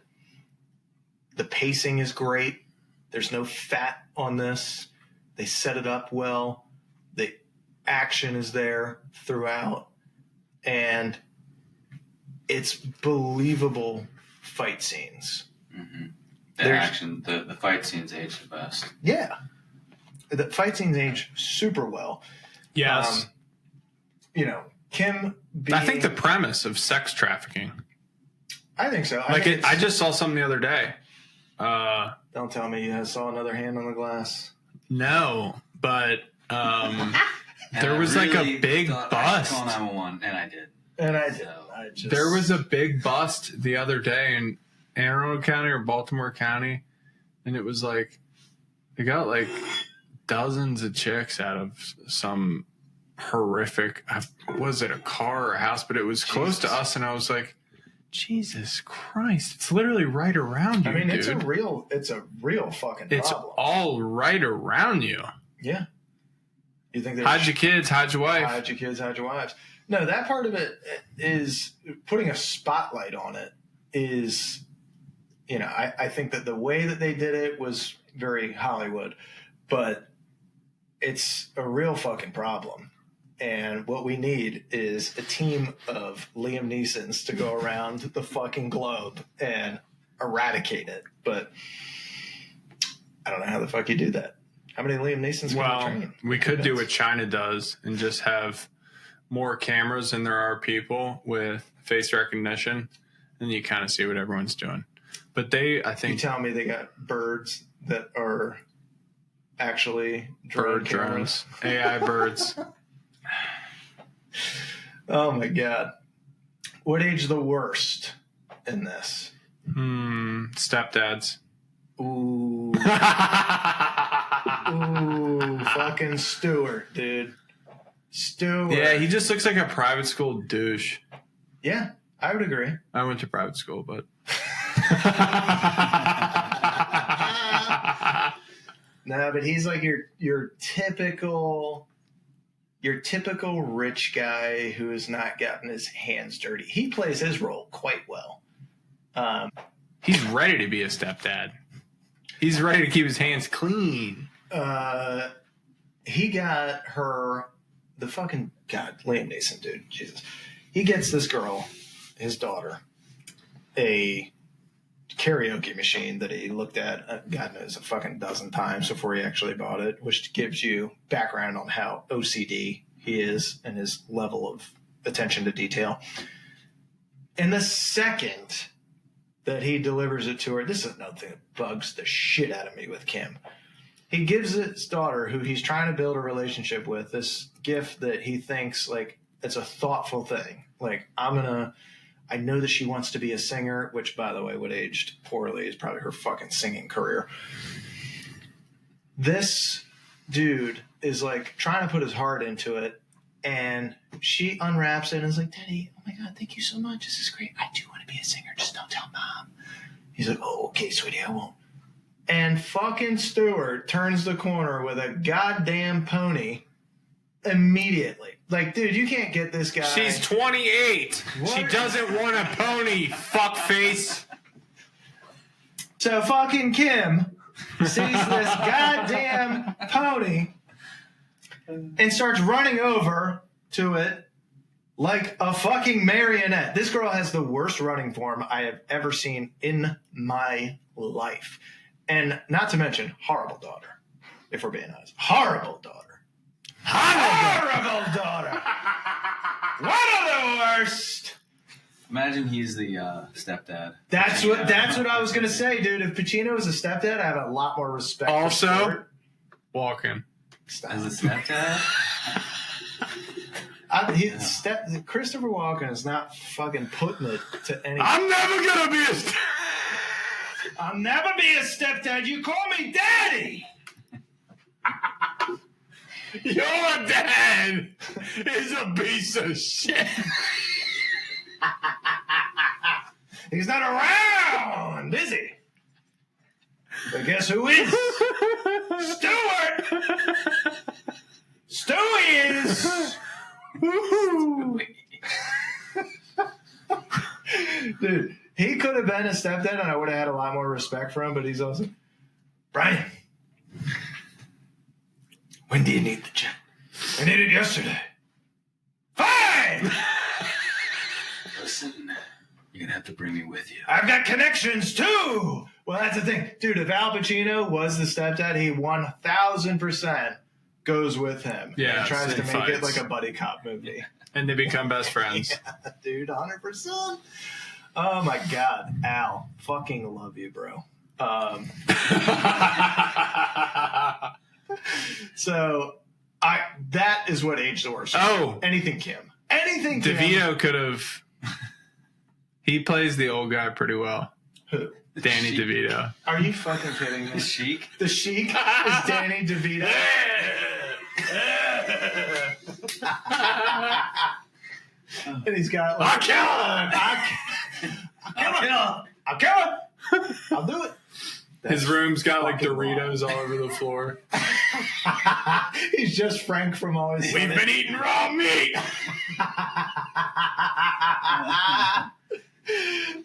The pacing is great. There's no fat on this. They set it up well. The action is there throughout. And it's believable fight scenes. Mm-hmm. The fight scenes age the best. Yeah. The fight scenes age super well. Yes. Kim being... I think the premise of sex trafficking. I think so. I just saw something the other day. Don't tell me you saw another hand on the glass. No, but there was like a big bust. Call 911, and I did. And I did. So, There was a big bust the other day in Anne Arundel County or Baltimore County, and it was like they got like dozens of chicks out of some horrific. Was it a car or a house? But it was close to us, and I was like, Jesus Christ! It's literally right around you. I mean, dude. It's a real fucking problem. It's all right around you. Yeah. You think hide your kids, hide your wife. Hide your kids, hide your wives. No, that part of it is putting a spotlight on it is, I think that the way that they did it was very Hollywood, but it's a real fucking problem. And what we need is a team of Liam Neesons to go around the fucking globe and eradicate it. But I don't know how the fuck you do that. How many Liam Neesons can you train? We could do what China does and just have more cameras than there are people with face recognition, and you kind of see what everyone's doing. But I think... You tell me they got birds that are actually bird drones. AI birds. Oh, my God. What age the worst in this? Stepdads. Ooh. Ooh, fucking Stewart, dude. Stewart. Yeah, he just looks like a private school douche. Yeah, I would agree. I went to private school, but... No, but he's like your typical rich guy who has not gotten his hands dirty. He plays his role quite well. He's ready to be a stepdad. He's ready to keep his hands clean. He got her the fucking Liam Neeson, dude. Jesus. He gets this girl, his daughter, a karaoke machine that he looked at, God knows, a fucking dozen times before he actually bought it, which gives you background on how OCD he is and his level of attention to detail. And the second that he delivers it to her, this is another thing that bugs the shit out of me with Kim. He gives his daughter, who he's trying to build a relationship with, this gift that he thinks like it's a thoughtful thing. Like, I know that she wants to be a singer, which, by the way, what aged poorly is probably her fucking singing career. This dude is like trying to put his heart into it, and she unwraps it and is like, Daddy, oh my God, thank you so much. This is great. I do want to be a singer. Just don't tell Mom. He's like, oh, okay, sweetie, I won't. And fucking Stewart turns the corner with a goddamn pony immediately. Like, dude, you can't get this guy. She's 28. What? She doesn't want a pony, fuckface. So fucking Kim sees this goddamn pony and starts running over to it like a fucking marionette. This girl has the worst running form I have ever seen in my life. And not to mention, horrible daughter, if we're being honest. Horrible daughter. Horrible daughter. One of the worst. Imagine he's the stepdad. That's what I was going to say, dude. If Pacino was a stepdad, I have a lot more respect. Also, Walken. As a stepdad? Christopher Walken is not fucking putting it to any. I'm never going to be a I'll never be a stepdad. You call me daddy. Your dad is a piece of shit. He's not around, is he? But guess who is? Stewart! Stewie is! Dude, he could have been a stepdad and I would have had a lot more respect for him, but he's also... Brian, when do you need the check? I need it yesterday. Fine! Listen, you're going to have to bring me with you. I've got connections too! Well, that's the thing. Dude, if Al Pacino was the stepdad, he 1,000% goes with him. Yeah, and tries to make it fights. like a buddy cop movie. And they become best friends. Yeah, dude, 100%. Oh my God. Al, fucking love you, bro. So that is what aged the worst. Oh. Anything Kim. Anything Kim. DeVito could have... He plays the old guy pretty well. Who? Danny DeVito. Are you fucking kidding me? The Sheik? The Sheik is Danny DeVito. And he's got like... I'll kill him. I'll do it. His room's got like fucking Doritos all over the floor. He's just Frank from Always Sunny. We've been eating raw meat.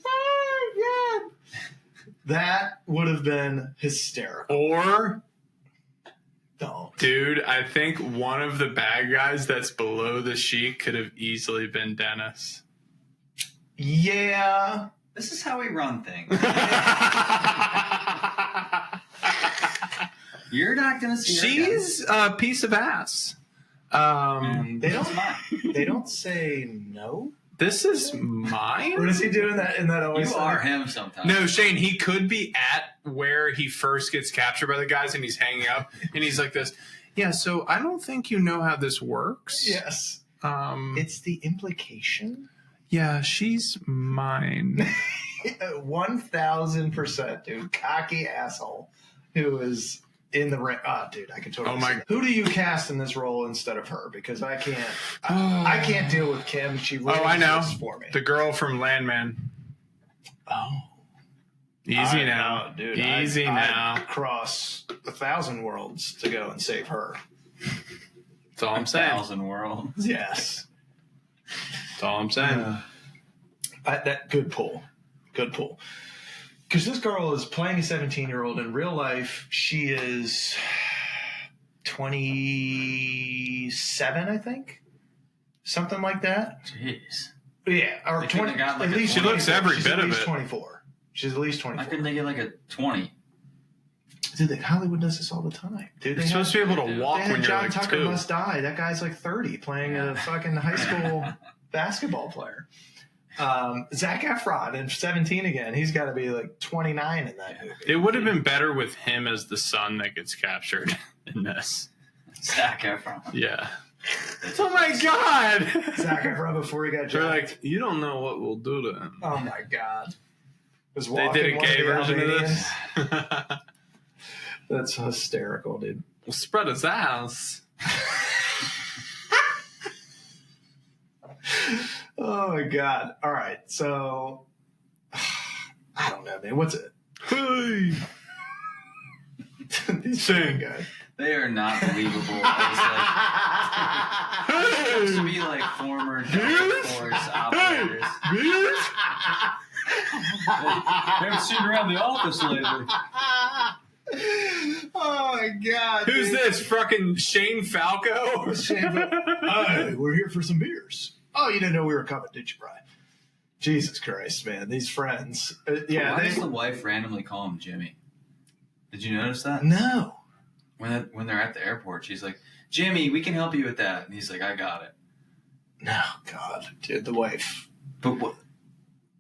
Oh, God. That would have been hysterical. Or, Don't. dude, I think one of the bad guys that's below the Sheik could have easily been Dennis. Yeah. This is how we run things. You're not going to see her She's a piece of ass. again. They don't say no. This is mine? What does he do in that Always You Sunny? are him sometimes. No, Shane, he could be at where he first gets captured by the guys and he's hanging up and he's like this. Yeah, so I don't think you know how this works. Yes. It's the implication. Yeah, she's mine. 1,000%, dude. Cocky asshole who is in the ring. Oh, dude, I can totally. Oh my! see that. Who do you cast in this role instead of her? Because I can't. I can't deal with Kim. She ruins I know. this for me. The girl from Landman. Oh, Easy now, dude. Easy now. I'd cross 1,000 worlds to go and save her. That's all I'm saying. 1,000 worlds. Yes. That's all I'm saying. That good pull. Good pull. Because this girl is playing a 17-year-old. In real life, she is 27, I think. Something like that. Jeez. Yeah, or They couldn't 20. have got like at a least 20. She looks every She's bit at of least it. 24. She's at least 24. Why couldn't they get like a 20? Dude, Hollywood does this all the time. Dude, You're supposed to be able to walk they had when you're John like Tucker 2. Must Die. That guy's like 30 playing a fucking high school basketball player. Zac Efron in 17 again. He's got to be like 29 in that movie. It would have been better with him as the son that gets captured in this. Zac Efron. Yeah. Oh my God! Zac Efron before he got They're jacked. like, you don't know what we'll do to him. Oh my God. Was They walking did a one gay the version of Albanians. this. That's hysterical, dude. We'll spread his ass. Oh my God. All right. So I don't know, man. What's it? Hey! These Sing. fucking guys. They are not believable. It's supposed to be like former Delta Force operators. Haven't seen around the office lately. Oh my God. Who's dude. this? Fucking Shane Falco? Hey, we're here for some beers. Oh, you didn't know we were coming, did you, Brian? Jesus Christ, man. These friends. Why does the wife randomly call him Jimmy? Did you notice that? No. When they're at the airport, she's like, Jimmy, we can help you with that. And he's like, I got it. No, God. Dude, the wife. But what?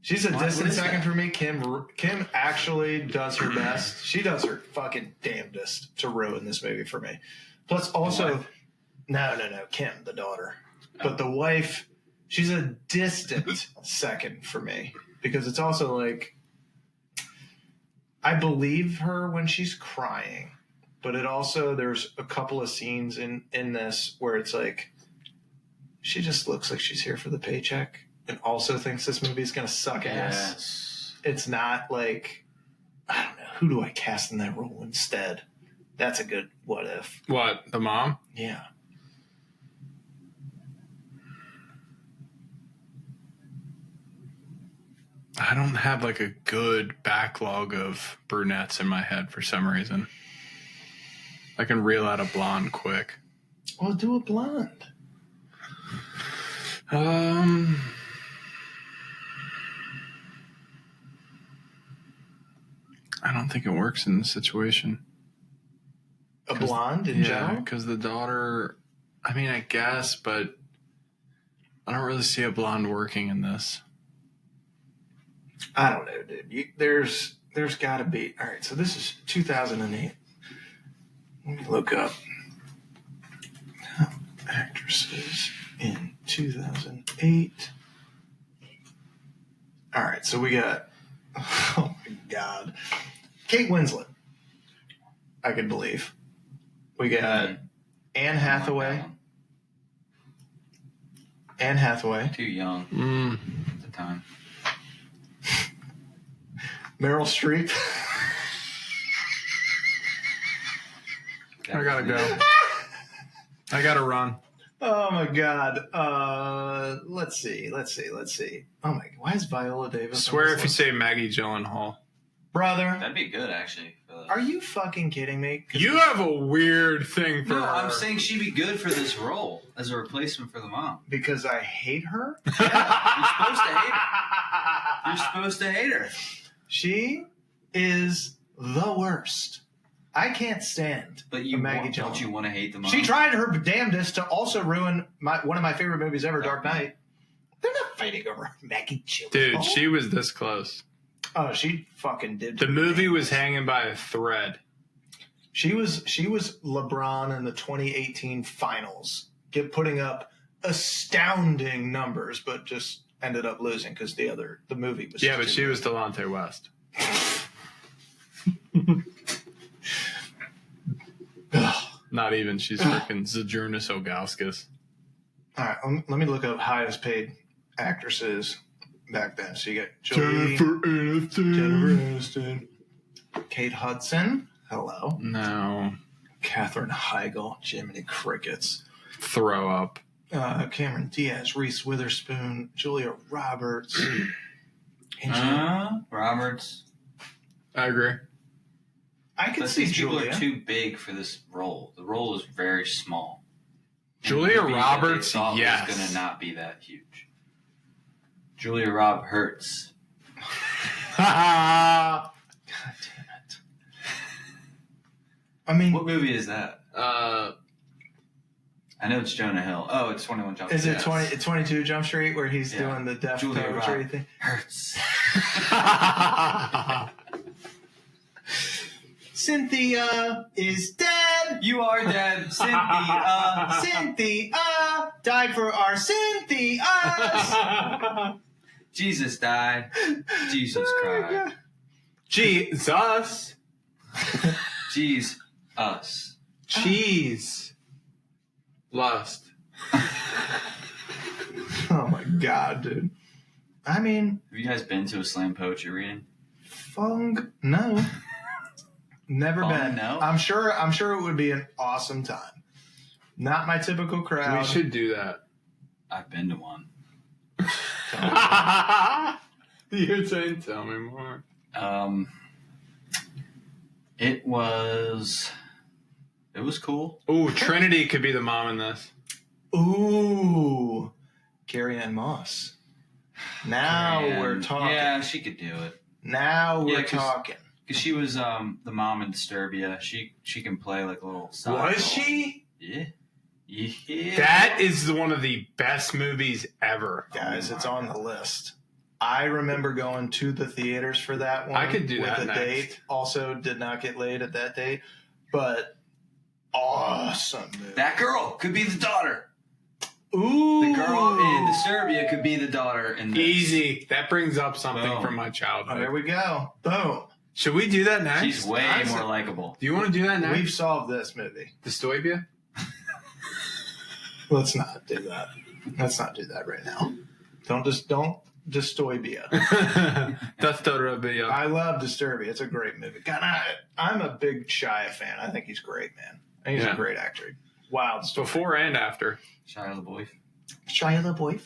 She's a distant second that? for me. Kim actually does her best. She does her fucking damnedest to ruin this movie for me. Plus, also, no. Kim, the daughter. But the wife, she's a distant second for me. Because it's also like, I believe her when she's crying. But it also, there's a couple of scenes in this where it's like, she just looks like she's here for the paycheck and also thinks this movie is going to suck ass. It's not like, I don't know, who do I cast in that role instead? That's a good what if. What, the mom? Yeah. I don't have like a good backlog of brunettes in my head for some reason. I can reel out a blonde quick. Well, do a blonde. I don't think it works in this situation. A blonde in general? Because the daughter, I mean, I guess, but I don't really see a blonde working in this. I don't know, dude. There's got to be. All right, so this is 2008. Let me look up actresses in 2008. All right, so we got, oh my God, Kate Winslet, I can believe. We got Anne Hathaway. Anne Hathaway. Too young at the time. Meryl Streep. I gotta go. I gotta run. Oh my God. Let's see. Oh my, why is Viola Davis? Swear if you say Maggie Gyllenhaal. Brother. That'd be good, actually. Are you fucking kidding me? You have a weird thing for her. No, I'm saying she'd be good for this role as a replacement for the mom. Because I hate her? Yeah, you're supposed to hate her. You're supposed to hate her. She is the worst. I can't stand Maggie Gyllenhaal. Don't you want to hate the mom? She tried her damnedest to also ruin one of my favorite movies ever, Dark Knight. They're not fighting over Maggie Gyllenhaal. Dude, she was this close. Oh, she fucking did. The movie was hanging by a thread. She was LeBron in the 2018 finals, putting up astounding numbers, but just ended up losing because the movie was. Yeah, but she was Delonte West. Not even. She's freaking Zydrunas Ilgauskas. All right, let me look up highest paid actresses back then. So you got Jennifer Aniston, Kate Hudson. Hello. No. Katherine Heigl, Jiminy Crickets. Throw up. Cameron Diaz, Reese Witherspoon, Julia Roberts. Roberts. I agree. I can see these Julia. People are too big for this role. The role is very small. Julia Roberts, yes. It's going to not be that huge. Julia Roberts. God damn it. I mean, what movie is that? I know it's Jonah Hill. Oh, it's 21 Jump Street. Is it 22 Jump Street where he's doing the deaf poetry thing? Hurts. Cynthia is dead. You are dead, Cynthia. Cynthia died for our Cynthias. Jesus died. Jesus cried. Jesus. Jeez, us. Cheese. Lust. Oh my God, dude. I mean, have you guys been to a slam poetry reading? No. Never been. No? I'm sure it would be an awesome time. Not my typical crowd. We should do that. I've been to one. You're saying, tell me more. It was cool. Ooh, Trinity could be the mom in this. Ooh. Carrie Ann Moss. Now we're talking. Yeah, she could do it. Now we're talking. Because she was the mom in Disturbia. She can play like a little side role. she? Yeah. Yeah. That is one of the best movies ever. Guys, it's on the list. I remember going to the theaters for that one. I could do that with a next. date. Also, did not get laid at that date, but awesome movie. That girl could be the daughter. Ooh, The girl in Disturbia could be the daughter in this. Easy. That brings up something Boom. from my Oh, childhood. there we go. Boom. Should we do that next? She's way more likable. Do you want to do that next? We've solved this movie. Disturbia? Let's not do that. Let's not do that right now. Don't Disturbia. Disturbia. I love Disturbia. It's a great movie. God, I'm a big Shia fan. I think he's great, man. I think he's a great actor. Wild story. Before and after. Shia LaBeouf. Shia LaBeouf.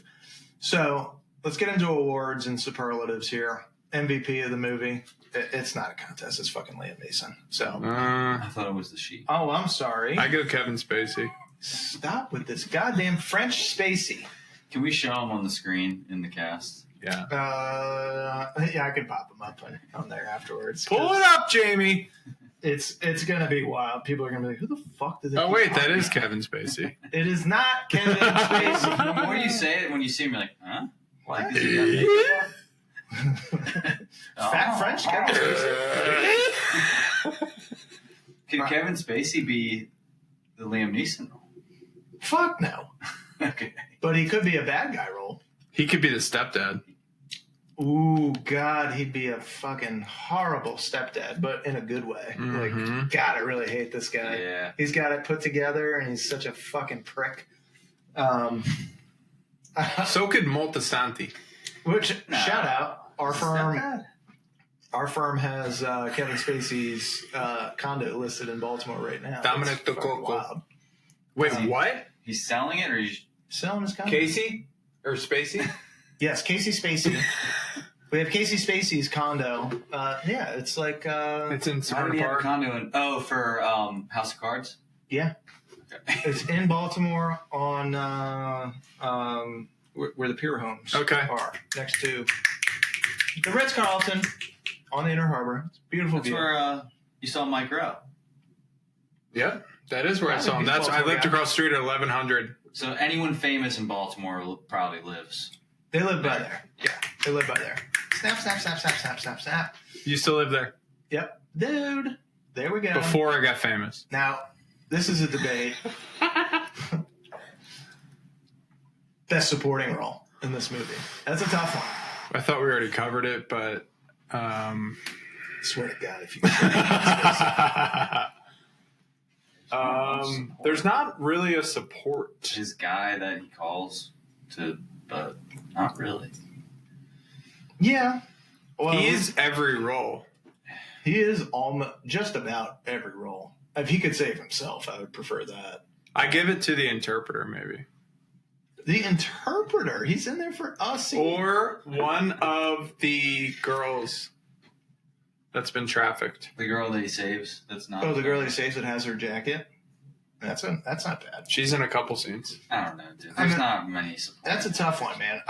So let's get into awards and superlatives here. MVP of the movie. It's not a contest. It's fucking Liam Neeson. So. I thought it was the Sheik. Oh, I'm sorry. I go Kevin Spacey. Stop with this goddamn French Spacey. Can we show him on the screen in the cast? Yeah. Yeah, I can pop him up on there afterwards. Pull it up, Jamie. It's gonna be wild. People are gonna be like, "Who the fuck did they?" Oh wait, that is Kevin Spacey. It is not Kevin Spacey. The more you say it, when you see him, you're like, huh? What? Like, is he got makeup on? Fat French Kevin Spacey. Could Kevin Spacey be the Liam Neeson role? Fuck no. Okay. But he could be a bad guy role. He could be the stepdad. Ooh, God, he'd be a fucking horrible stepdad, but in a good way. Like, God, I really hate this guy. Yeah. He's got it put together, and he's such a fucking prick. So could Moltisanti. Which, shout out, our firm. Stepdad? Our firm has Kevin Spacey's condo listed in Baltimore right now. Dominic It's fucking DeCoco. wild. Wait, what? He's selling it, or he's Selling his condo. Casey? Or Spacey? Yes, Casey Spacey. We have Casey Spacey's condo. Yeah, it's like... It's in how Smart did he have a Park. condo in? Oh, for House of Cards. yeah. Okay. It's in Baltimore on where the pier homes are, next to the Ritz-Carlton on the Inner Harbor. It's a beautiful That's view. where you saw Mike Rowe. Yep, that is where I saw him. He's I lived Baltimore guy. across the street at 1100. So anyone famous in Baltimore probably lives. They live by there. Yeah, they live by there. Snap, snap, snap, snap, snap, snap, snap. You still live there? Yep. Dude, there we go. Before I got famous. Now, this is a debate. Best supporting role in this movie. That's a tough one. I thought we already covered it, but... I swear to God, if you there's not really a support. His guy that he calls to, but not really. Yeah. Well, He is every role. He is almost just about every role. If he could save himself, I would prefer that. I give it to the interpreter, maybe. The interpreter, he's in there for us. Or one of the girls that's been trafficked. The girl that he saves. That's not. Oh, the girl he saves that has her jacket. That's not bad. She's in a couple scenes. I don't know, dude. There's not many. That's a tough one, man.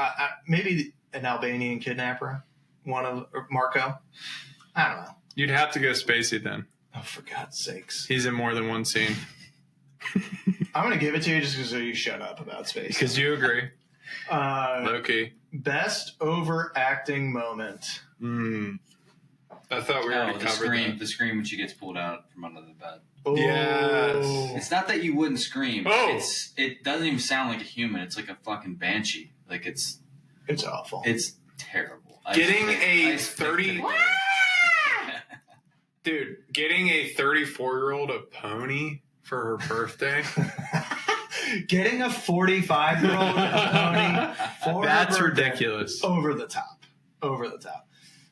Maybe an Albanian kidnapper, one of or Marco. I don't know. You'd have to go Spacey then. Oh, for God's sakes! He's in more than one scene. I'm gonna give it to you just because you shut up about space. Because you agree. Low-key. Best overacting moment. I thought we already covered that. The scream when she gets pulled out from under the bed. Oh. Yes. It's not that you wouldn't scream. Oh. It doesn't even sound like a human. It's like a fucking banshee. Like it's awful. It's terrible. Getting a I 30 Dude, getting a 34-year-old a pony for her birthday. Getting a 45-year-old pony for That's her birthday. ridiculous. Over the top.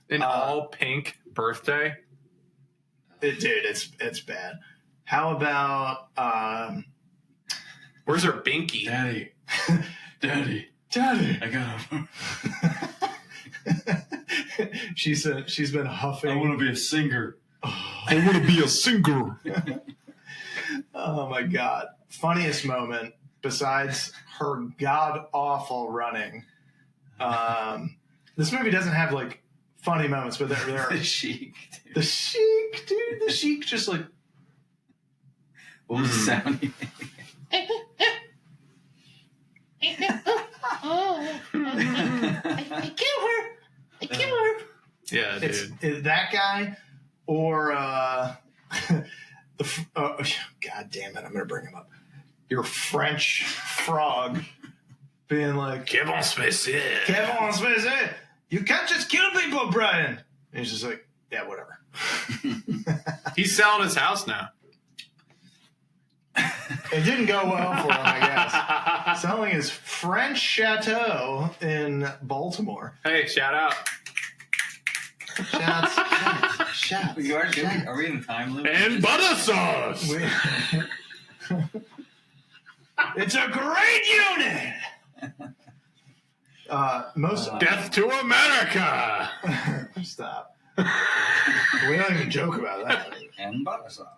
An all pink birthday. It's bad. How about Where's her binky? Daddy, I got him. she's been huffing. I want to be a singer. I want to be a singer. Oh my God. Funniest moment. besides her god-awful running. This movie doesn't have, like, funny moments, but there are... The Sheik, dude. The Sheik, dude. The Sheik just, like... What was the sound he made? I kill her. Yeah, dude. It's that guy or God damn it, I'm going to bring him up. Your French frog being like, Kevin Spacey, you can't just kill people, Brian. And he's just like, yeah, whatever. He's selling his house now. It didn't go well for him, I guess. Selling his French chateau in Baltimore. Hey, shout out. Shouts. Are we in time limit? And butter sauce. It's a great unit. Death to America. Stop. We don't even joke about that. And butter sauce.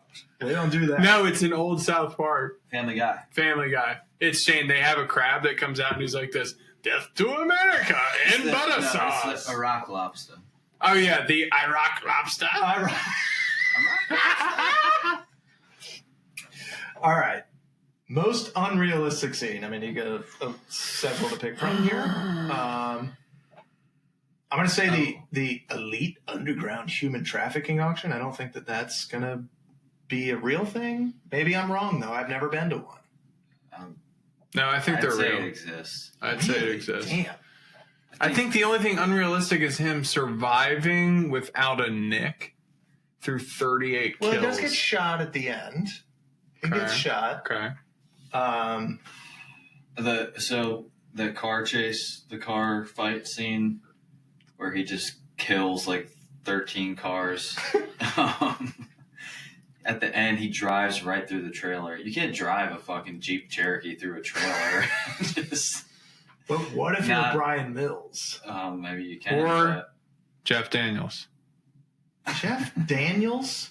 We don't do that. No, it's an old South Park. Family Guy. Family Guy. It's Shane. They have a crab that comes out and he's like this. Death to America and butter sauce. It's the Iraq lobster. Oh yeah, the Iraq lobster. All right. Most unrealistic scene. I mean, you got several to pick from here. I'm going to say the elite underground human trafficking auction. I don't think that's going to be a real thing. Maybe I'm wrong, though. I've never been to one. No, I think they're real. It exists. I'd say it exists. Damn. I think the only thing unrealistic is him surviving without a nick through 38 kills. Well, he does get shot at the end. He gets shot. Okay. The car chase, the car fight scene where he just kills like 13 cars. At the end, he drives right through the trailer. You can't drive a fucking Jeep Cherokee through a trailer. But what if you're Brian Mills? Maybe you can. Or Jeff Daniels. Jeff Daniels?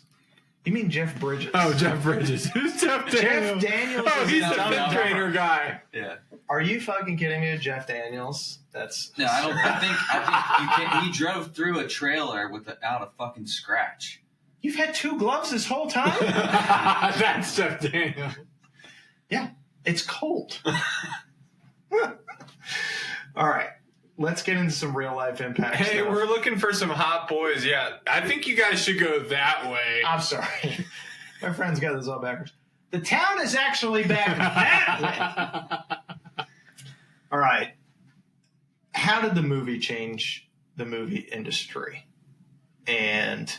You mean Jeff Bridges? Oh, Jeff Bridges. Who's Jeff Daniels? Jeff Daniels. Oh, he's the dumb fifth trainer guy. Yeah. Are you fucking kidding me with Jeff Daniels? That's no. I think you can't. He drove through a trailer without a fucking scratch. You've had 2 gloves this whole time? That's Jeff Daniels. Yeah, it's cold. All right, let's get into some real life impact. Hey, stuff. we're looking for some hot boys. Yeah, I think you guys should go that way. I'm sorry. My friend's got this all backwards. The town is actually back that way. All right. How did the movie change the movie industry? And,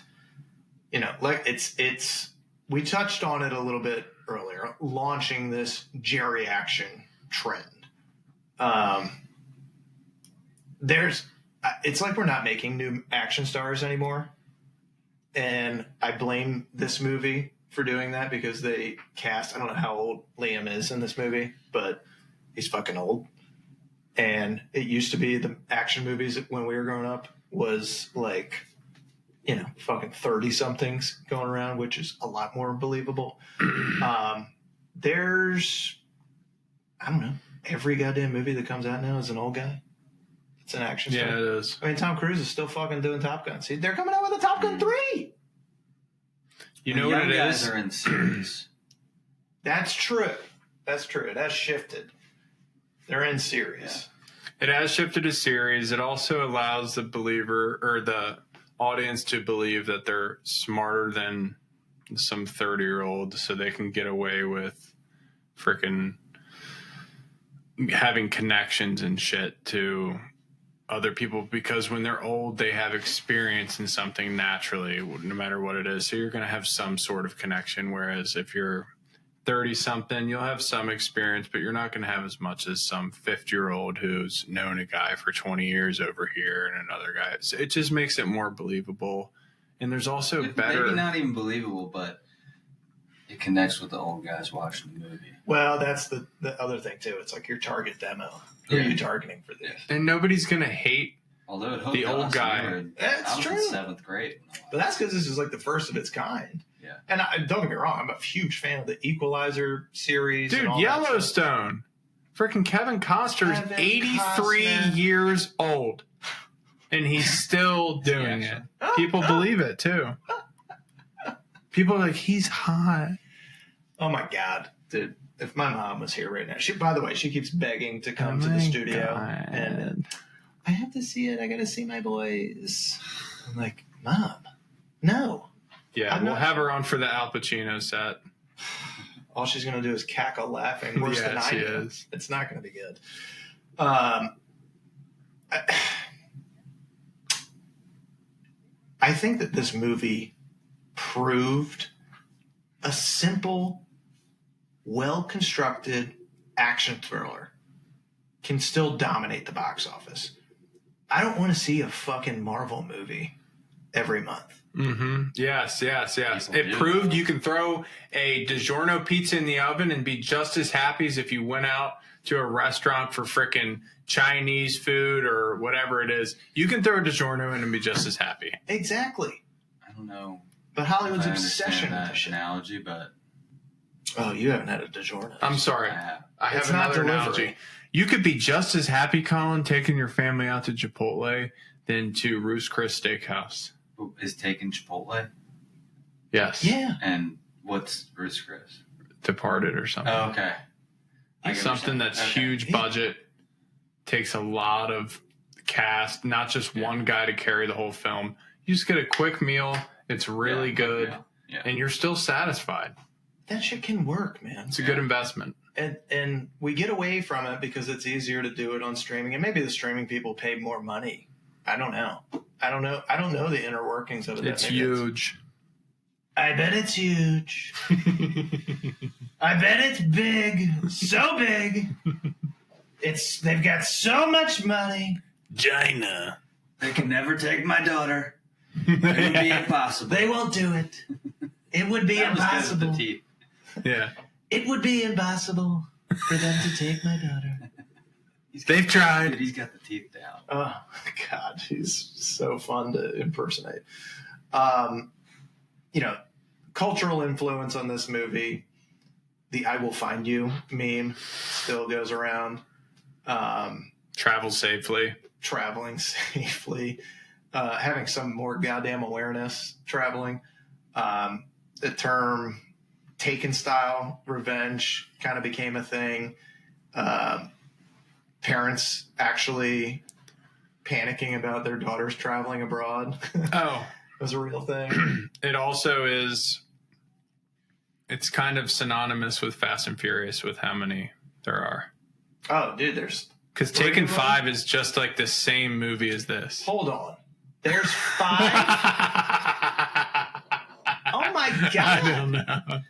like it's we touched on it a little bit earlier, launching this geriaction trend. It's like we're not making new action stars anymore. And I blame this movie for doing that because they cast, I don't know how old Liam is in this movie, but he's fucking old. And it used to be the action movies when we were growing up was like, fucking 30-somethings going around, which is a lot more believable. There's, I don't know, every goddamn movie that comes out now is an old guy. It's an action star. Yeah, it is. I mean, Tom Cruise is still fucking doing Top Gun. See, they're coming out with a Top Gun 3. You know what it guys is? are in series. That's true. It has shifted. They're in series. It has shifted to series. It also allows the believer or the audience to believe that they're smarter than some 30-year-old so they can get away with freaking having connections and shit to other people because when they're old, they have experience in something naturally, no matter what it is. So you're going to have some sort of connection. Whereas if you're 30-something, you'll have some experience, but you're not going to have as much as some 50-year-old who's known a guy for 20 years over here and another guy. So it just makes it more believable. And there's also better. Maybe not even believable, but it connects with the old guys watching the movie. Well, that's the other thing, too. It's like your target demo. Who are you targeting for this? And nobody's going to hate Although it the old guy. I was That's true. in 7th grade. But that's because this is like the first of its kind. Yeah. And don't get me wrong, I'm a huge fan of the Equalizer series. Dude, and all Yellowstone. Freaking Kevin Costner's Kevin 83 Costner. years old. And he's still doing it. Oh, People believe it, too. People are like, he's hot. Oh, my God. Dude, if my mom was here right now. By the way, she keeps begging to come to the studio. God. And I have to see it. I got to see my boys. I'm like, Mom, no. Yeah, we'll have her on for the Al Pacino set. All she's going to do is cackle laughing worse than I she do. is. It's not going to be good. I think that this movie proved a simple, well-constructed action thriller can still dominate the box office. I don't want to see a fucking Marvel movie every month. Mm-hmm. Yes. It proved you can throw a DiGiorno pizza in the oven and be just as happy as if you went out to a restaurant for frickin' Chinese food or whatever it is. You can throw a DiGiorno in and be just as happy. Exactly. I don't know. But Hollywood's I obsession with understand this shit. that analogy, but Oh, you haven't had a DiGiorno. I'm sorry. I have It's not another delivery. analogy. You could be just as happy, Colin, taking your family out to Chipotle than to Roost Chris Steakhouse. is taking Chipotle. Yes. Yeah. And what's Ruth's Chris? Departed or something. Oh, okay. I get what Something you're that's saying. Okay. huge budget, takes a lot of cast, not just one guy to carry the whole film. You just get a quick meal. It's really Yeah, good, quick meal. Yeah. and you're still satisfied. That shit can work, man. It's a good investment. And we get away from it because it's easier to do it on streaming. And maybe the streaming people pay more money. I don't know. I don't know the inner workings of it. It's Maybe huge. I bet it's huge. I bet it's big. So big. They've got so much money. China. They can never take my daughter. It would be impossible. They won't do it. It would be That was good with impossible. the teeth. Yeah. It would be impossible for them to take my daughter. They've tried. Dude, he's got the teeth down. Oh, God. He's so fun to impersonate. Cultural influence on this movie. The I Will Find You meme still goes around. Travel safely. Traveling safely. Having some more goddamn awareness traveling. The term Taken style revenge kind of became a thing. Parents actually panicking about their daughters traveling abroad. Oh. Was a real thing. It also is, it's kind of synonymous with Fast and Furious with how many there are. Oh, dude, there's... Because Taken 5 is just like the same movie as this. Hold on. There's 5? Oh, my God. I don't know.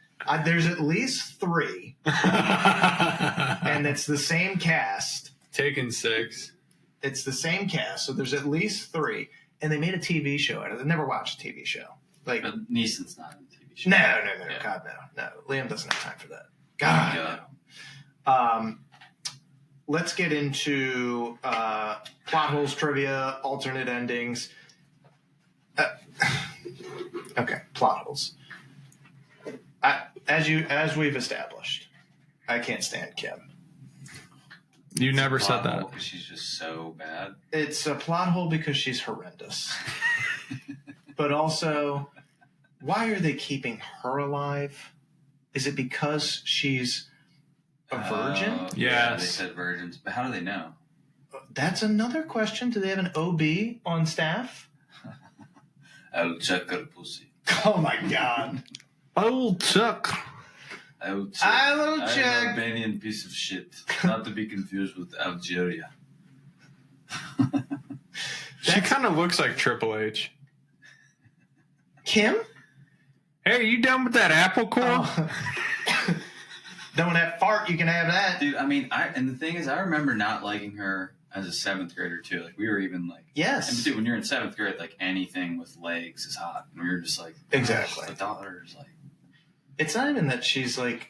There's at least 3. And it's the same cast. Taken 6. It's the same cast, so there's at least 3. And they made a TV show out of it. I never watched a TV show. Like, But Neeson's not in the TV show. no. Yeah. God, no. Liam doesn't have time for that. God, no. Let's get into plot holes, trivia, alternate endings. Okay, plot holes. As we've established, I can't stand Kim. You never said that. Because she's just so bad. It's a plot hole because she's horrendous. But also, why are they keeping her alive? Is it because she's a virgin? Yeah, they Yes. said virgins. But how do they know? That's another question. Do they have an OB on staff? I'll check her pussy. Oh, my God. Oh, Chuck. I will check. I will I'm check. an Albanian piece of shit. Not to be confused with Algeria. She kind of looks like Triple H. Kim? Hey, are you done with that apple core? Oh. Don't have fart, you can have that. Dude, I mean, and the thing is, I remember not liking her as a 7th grader, too. Like, we were even like... Yes. And dude, when you're in 7th grade, like, anything with legs is hot. And we were just like... Exactly. The daughter's like... It's not even that she's like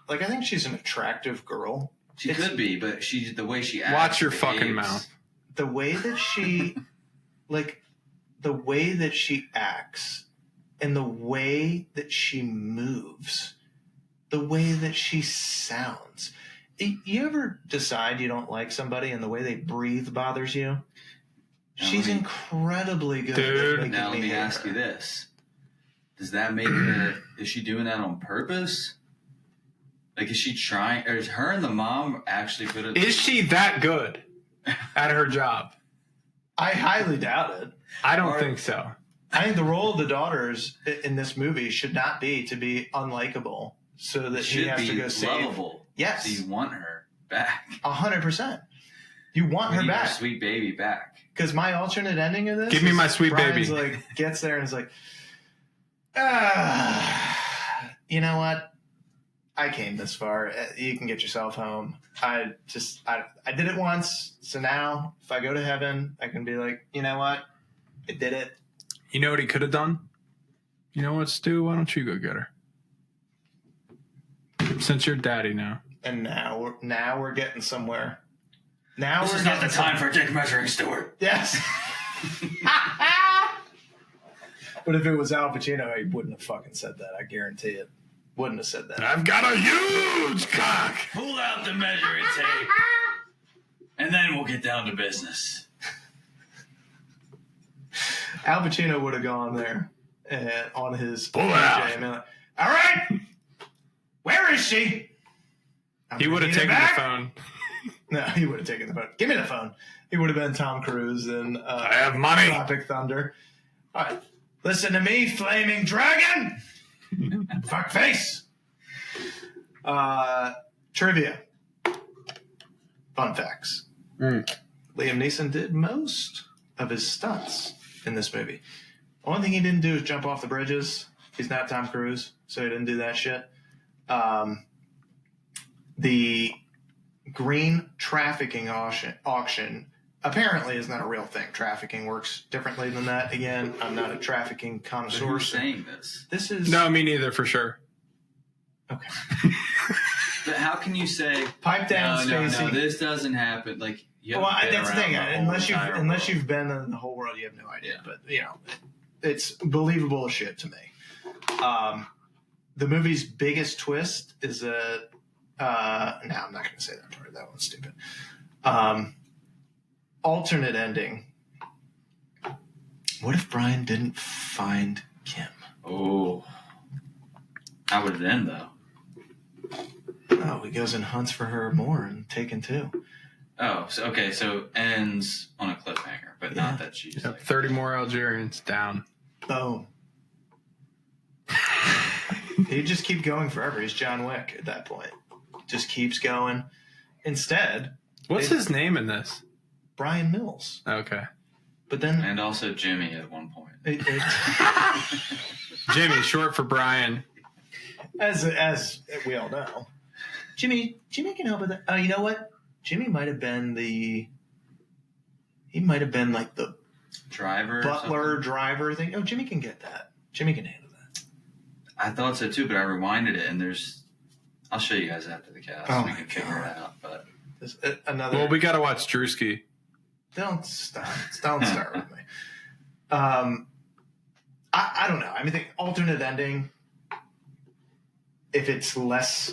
I think she's an attractive girl. She could be, but the way she acts... Watch your behaves, fucking mouth. The way that she, the way that she acts and the way that she moves, the way that she sounds. You ever decide you don't like somebody and the way they breathe bothers you? She's incredibly good. Dude, now let me ask you this. Does that make her, is she doing that on purpose? Like, is she trying, or is her and the mom actually good at... Is she that good at her job? I highly doubt it. I don't think so. I think the role of the daughters in this movie should not be to be unlikable so that he has to go save. Lovable. Yes. So you want her back. 100%. You want her back. Your sweet baby back. Because my alternate ending of this, give me my sweet Brian's baby. Like gets there and is like, you know what? I came this far. You can get yourself home. I did it once, so now if I go to heaven, I can be like, you know what? I did it. You know what he could have done? You know what, Stu? Why don't you go get her? Since you're daddy now. And now we're getting somewhere. Now this we're is not the time for a dick measuring, Stuart. Yes. But if it was Al Pacino, he wouldn't have fucking said that. I guarantee it. Wouldn't have said that. I've got a huge cock. Pull out the measuring tape, and then we'll get down to business. Al Pacino would have gone there and on his pull out. And like, all right, where is she? He would have taken the phone. No, he would have taken the phone. Give me the phone. He would have been Tom Cruise in I have money. Tropic Thunder. All right, listen to me, flaming dragon. Fuck face. Trivia. Fun facts. Liam Neeson did most of his stunts in this movie. Only thing he didn't do is jump off the bridges. He's not Tom Cruise, so he didn't do that shit. The green trafficking auction apparently is not a real thing. Trafficking works differently than that. Again, I'm not a trafficking connoisseur. Who's saying this? This is... No, me neither, for sure. Okay. But how can you say... Pipe down, Spacey. No, this doesn't happen. Like, well, that's the thing. Unless you've been in the whole world, you have no idea. Yeah. But, you know, it's believable as shit to me. The movie's biggest twist is that... no, I'm not going to say that part. That one's stupid. Alternate ending. What if Brian didn't find Kim? Oh. How would it end, though? Oh, he goes and hunts for her more and Taken 2. Oh, so okay, so ends on a cliffhanger, but not that she's Yep, 30 more Algerians down. Boom. He'd just keep going forever. He's John Wick at that point. Just keeps going. Instead... What's his name in this? Brian Mills. Okay. But then... And also Jimmy at one point. Jimmy, short for Brian. As we all know. Jimmy can help with that. You know what? Jimmy might have been like the driver, butler, driver thing. Oh, Jimmy can get that. Jimmy can handle that. I thought so too, but I rewinded it, and I'll show you guys after the cast. Oh, we my can figure it out. But another. We got to watch Drewski. Don't stop. Don't start with me. I don't know. I mean, the alternate ending. If it's less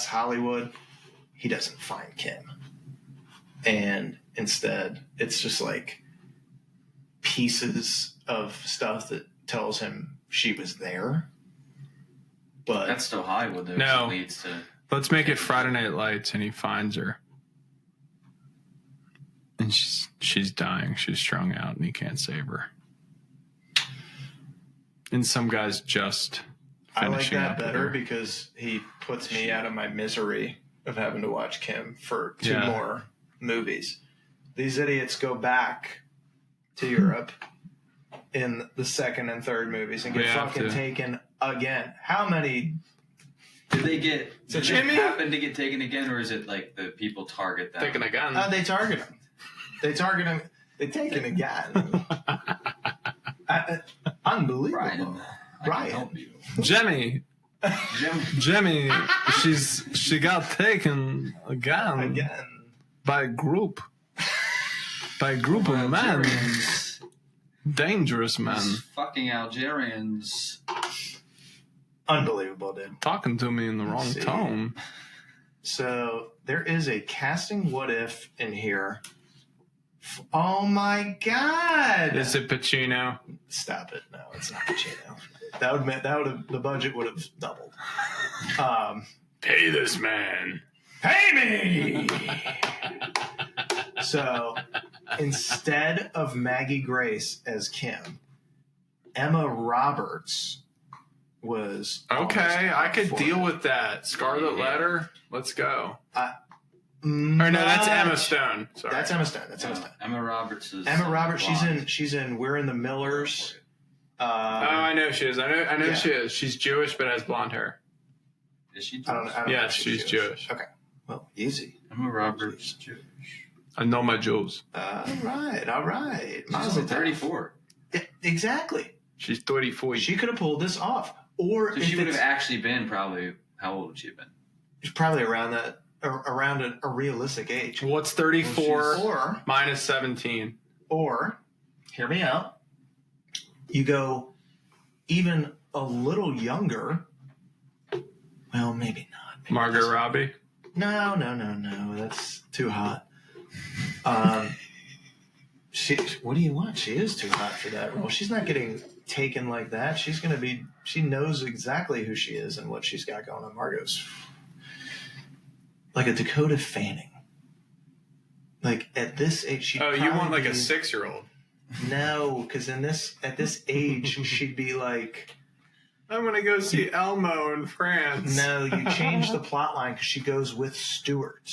Hollywood, he doesn't find Kim, and instead it's just like pieces of stuff that tells him she was there. But that's still Hollywood, though. No, it leads to... Let's make it Friday Night Lights, and he finds her, and she's dying. She's strung out, and he can't save her. And some guy's just. I like that better because he puts me out of my misery of having to watch Kim for two more movies. These idiots go back to Europe in the second and third movies and get fucking taken again. How many? Did they get? So did it happen to get taken again, or is it like the people target them? Taken again. They target him. They target him. They take him again. Unbelievable. Brian. Jimmy, she got taken again by a group of men. Dangerous man. These fucking Algerians. Unbelievable, dude. Talking to me in the wrong tone. So there is a casting what if in here. Oh my God! Is it Pacino? Stop it! No, it's not Pacino. The budget would have doubled. Pay this man. Pay me! So instead of Maggie Grace as Kim, Emma Roberts was okay. I could deal with that. Scarlet Letter. Let's go. Or no, that's Emma Stone. Sorry, that's Emma Stone. That's Emma Stone. Emma Roberts is. Emma Roberts. blonde. She's in We're in the Millers. I know she is. I know yeah. she is. She's Jewish but has blonde hair. Is she Jewish? I don't know Yes, if she's Jewish. Okay. Well, easy. Emma Roberts Jewish. I know my Jews. All right. She's only 34. Yeah, exactly. She's 34. She could have pulled this off. Or So she would have actually been probably, how old would she have been? She's probably around a realistic age. What's 34 Or minus 17? Or, hear me out, you go even a little younger. Well, maybe not. Maybe Margot Robbie? No. That's too hot. What do you want? She is too hot for that role. She's not getting taken like that. She knows exactly who she is and what she's got going on. Margot's like a Dakota Fanning. Like at this age, you want like a 6-year-old? No, because at this age, she'd be like, I'm gonna go see Elmo in France. no, you change the plot line because she goes with Stuart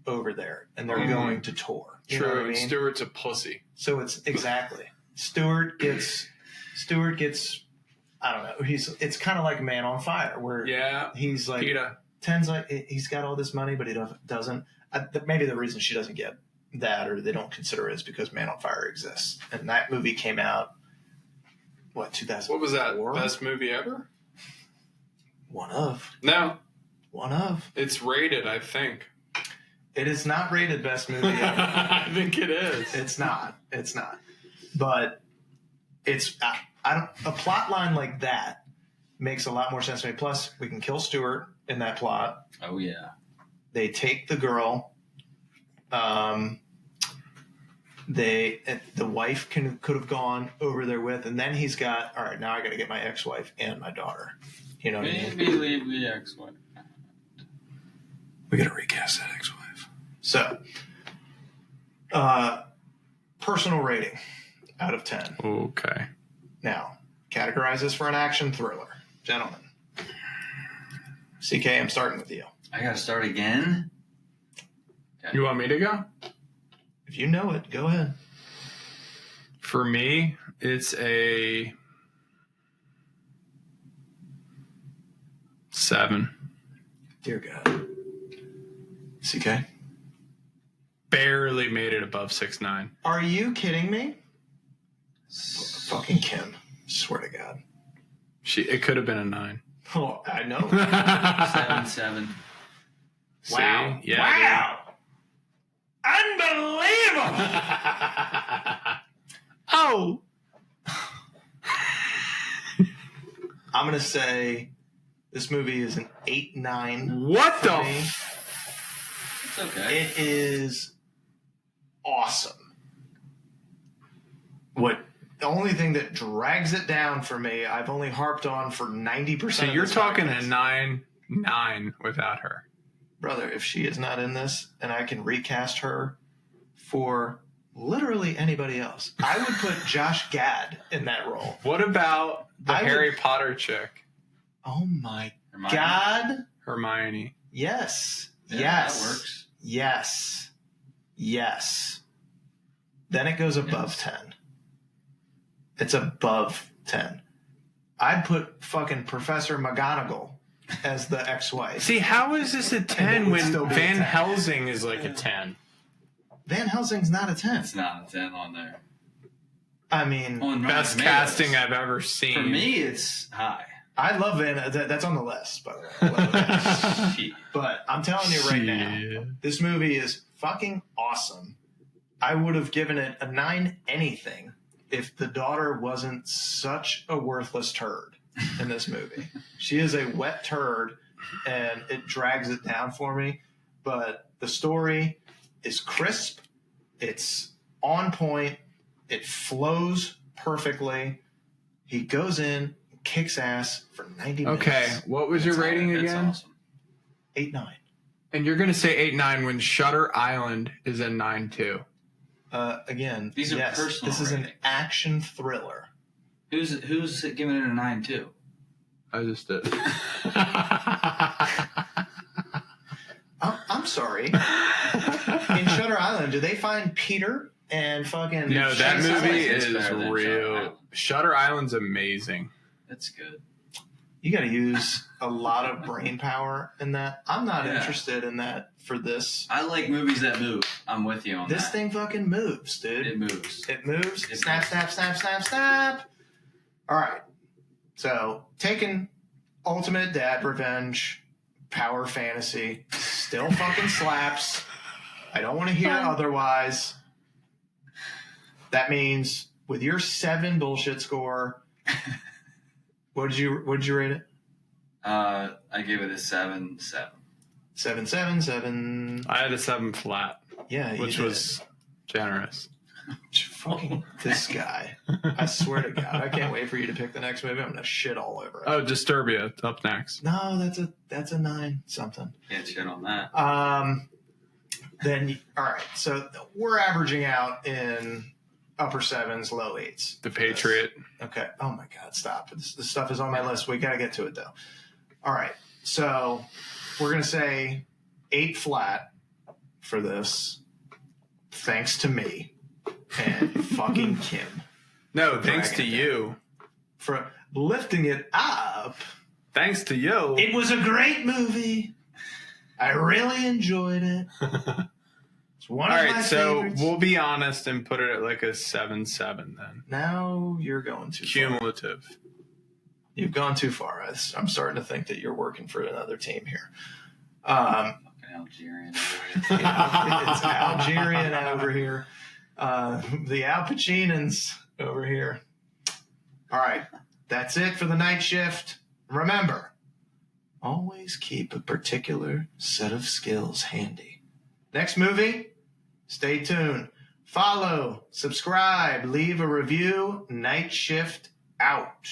over there, and they're going to tour. You know what I True, mean? Stuart's a pussy. So it's exactly Stuart gets. I don't know. It's kind of like Man on Fire, where he's like PETA. he's got all this money, but he doesn't. Maybe the reason she doesn't get that, or they don't consider it, is because Man on Fire exists, and that movie came out. What, 2000? What was that? Best movie ever? One of. No. One of. It's rated, I think. It is not rated best movie ever. I think it is. It's not. But it's a plot line like that makes a lot more sense to me. Plus, we can kill Stuart in that plot. Oh yeah. They take the girl. The wife could have gone over there with, and then he's got, all right, now I got to get my ex-wife and my daughter. You know what I mean? Maybe leave the ex-wife. We got to recast that ex-wife. So, personal rating out of 10. Okay. Now, categorize this for an action thriller. Gentlemen. CK, I'm starting with you. I got to start again? Okay. You want me to go? If you know it, go ahead. For me, it's a 7. Dear God. CK? Barely made it above 6'9". Are you kidding me? Fucking Kim. Swear to God. It could have been a 9. Oh, I know. 7. Wow. See? Yeah, wow. Unbelievable. Oh. I'm going to say this movie is an 8-9. What the? It's okay. It is awesome. The only thing that drags it down for me, I've only harped on for 90%. So you're talking a 9 without her. Brother, if she is not in this and I can recast her for literally anybody else, I would put Josh Gad in that role. What about the Harry Potter chick? Oh my Hermione. God. Hermione. Yes. Yeah, yes. that works. Yes. Then it goes above 10. It's above 10. I'd put fucking Professor McGonagall as the ex-wife. See, how is this a 10 when still be a Van 10. Helsing is like a 10? Van Helsing's not a 10. It's not a 10 on there. I mean, On Rotten Best Tomatoes. casting I've ever seen. For me, it's high. I love Van. That's on the list, by the way. I love that. Shit. But I'm telling you right now, this movie is fucking awesome. I would have given it a 9 anything if the daughter wasn't such a worthless turd in this movie. She is a wet turd, and it drags it down for me. But the story is crisp. It's on point. It flows perfectly. He goes in, kicks ass for 90 minutes. Okay, what was your rating again? That's awesome. 8-9. And you're going to say 8-9 when Shutter Island is a 9-2. Again, These are yes, personal this is an ratings. action thriller. Who's giving it a 9-2? I just did. I'm sorry. In Shutter Island, do they find Peter and fucking... No, that Shutter movie Island is is better than Shutter real. Island. Shutter Island's amazing. That's good. You got to use a lot of brain power in that. I'm not Yeah. interested in that for this. I like movies that move. I'm with you on This that. thing fucking moves, dude. It moves. It moves. It Snap, moves. snap, snap, snap, snap. All right. So, taking ultimate dad revenge, power fantasy, still fucking slaps. I don't want to hear otherwise. That means with your 7 bullshit score, what did you rate it? I gave it a 7-7. 7, 7, 7. I had a 7 flat, Yeah, you which did. was generous. Fucking this guy. I swear to God, I can't wait for you to pick the next movie. I'm gonna shit all over it. Oh, Disturbia, up next. No, that's a 9 something. Can't shit on that. Then all right, so we're averaging out in upper 7s, low 8s. The Patriot. Okay. Oh my God, stop. This stuff is on my list. We gotta get to it though. All right, so we're gonna say 8 flat for this, thanks to me and fucking Kim No, thanks to Dragging it you. for lifting it up. Thanks to you. It was a great movie. I really enjoyed it. It's one All of my right, so favorites. we'll be honest and put it at like a 7-7 then. Now you're going too far. Cumulative. You've gone too far. I'm starting to think that you're working for another team here. Fucking Algerian. It's Algerian over here. The Al Pacinans over here. All right. That's it for the night shift. Remember, always keep a particular set of skills handy. Next movie, stay tuned. Follow, subscribe, leave a review. Night shift out.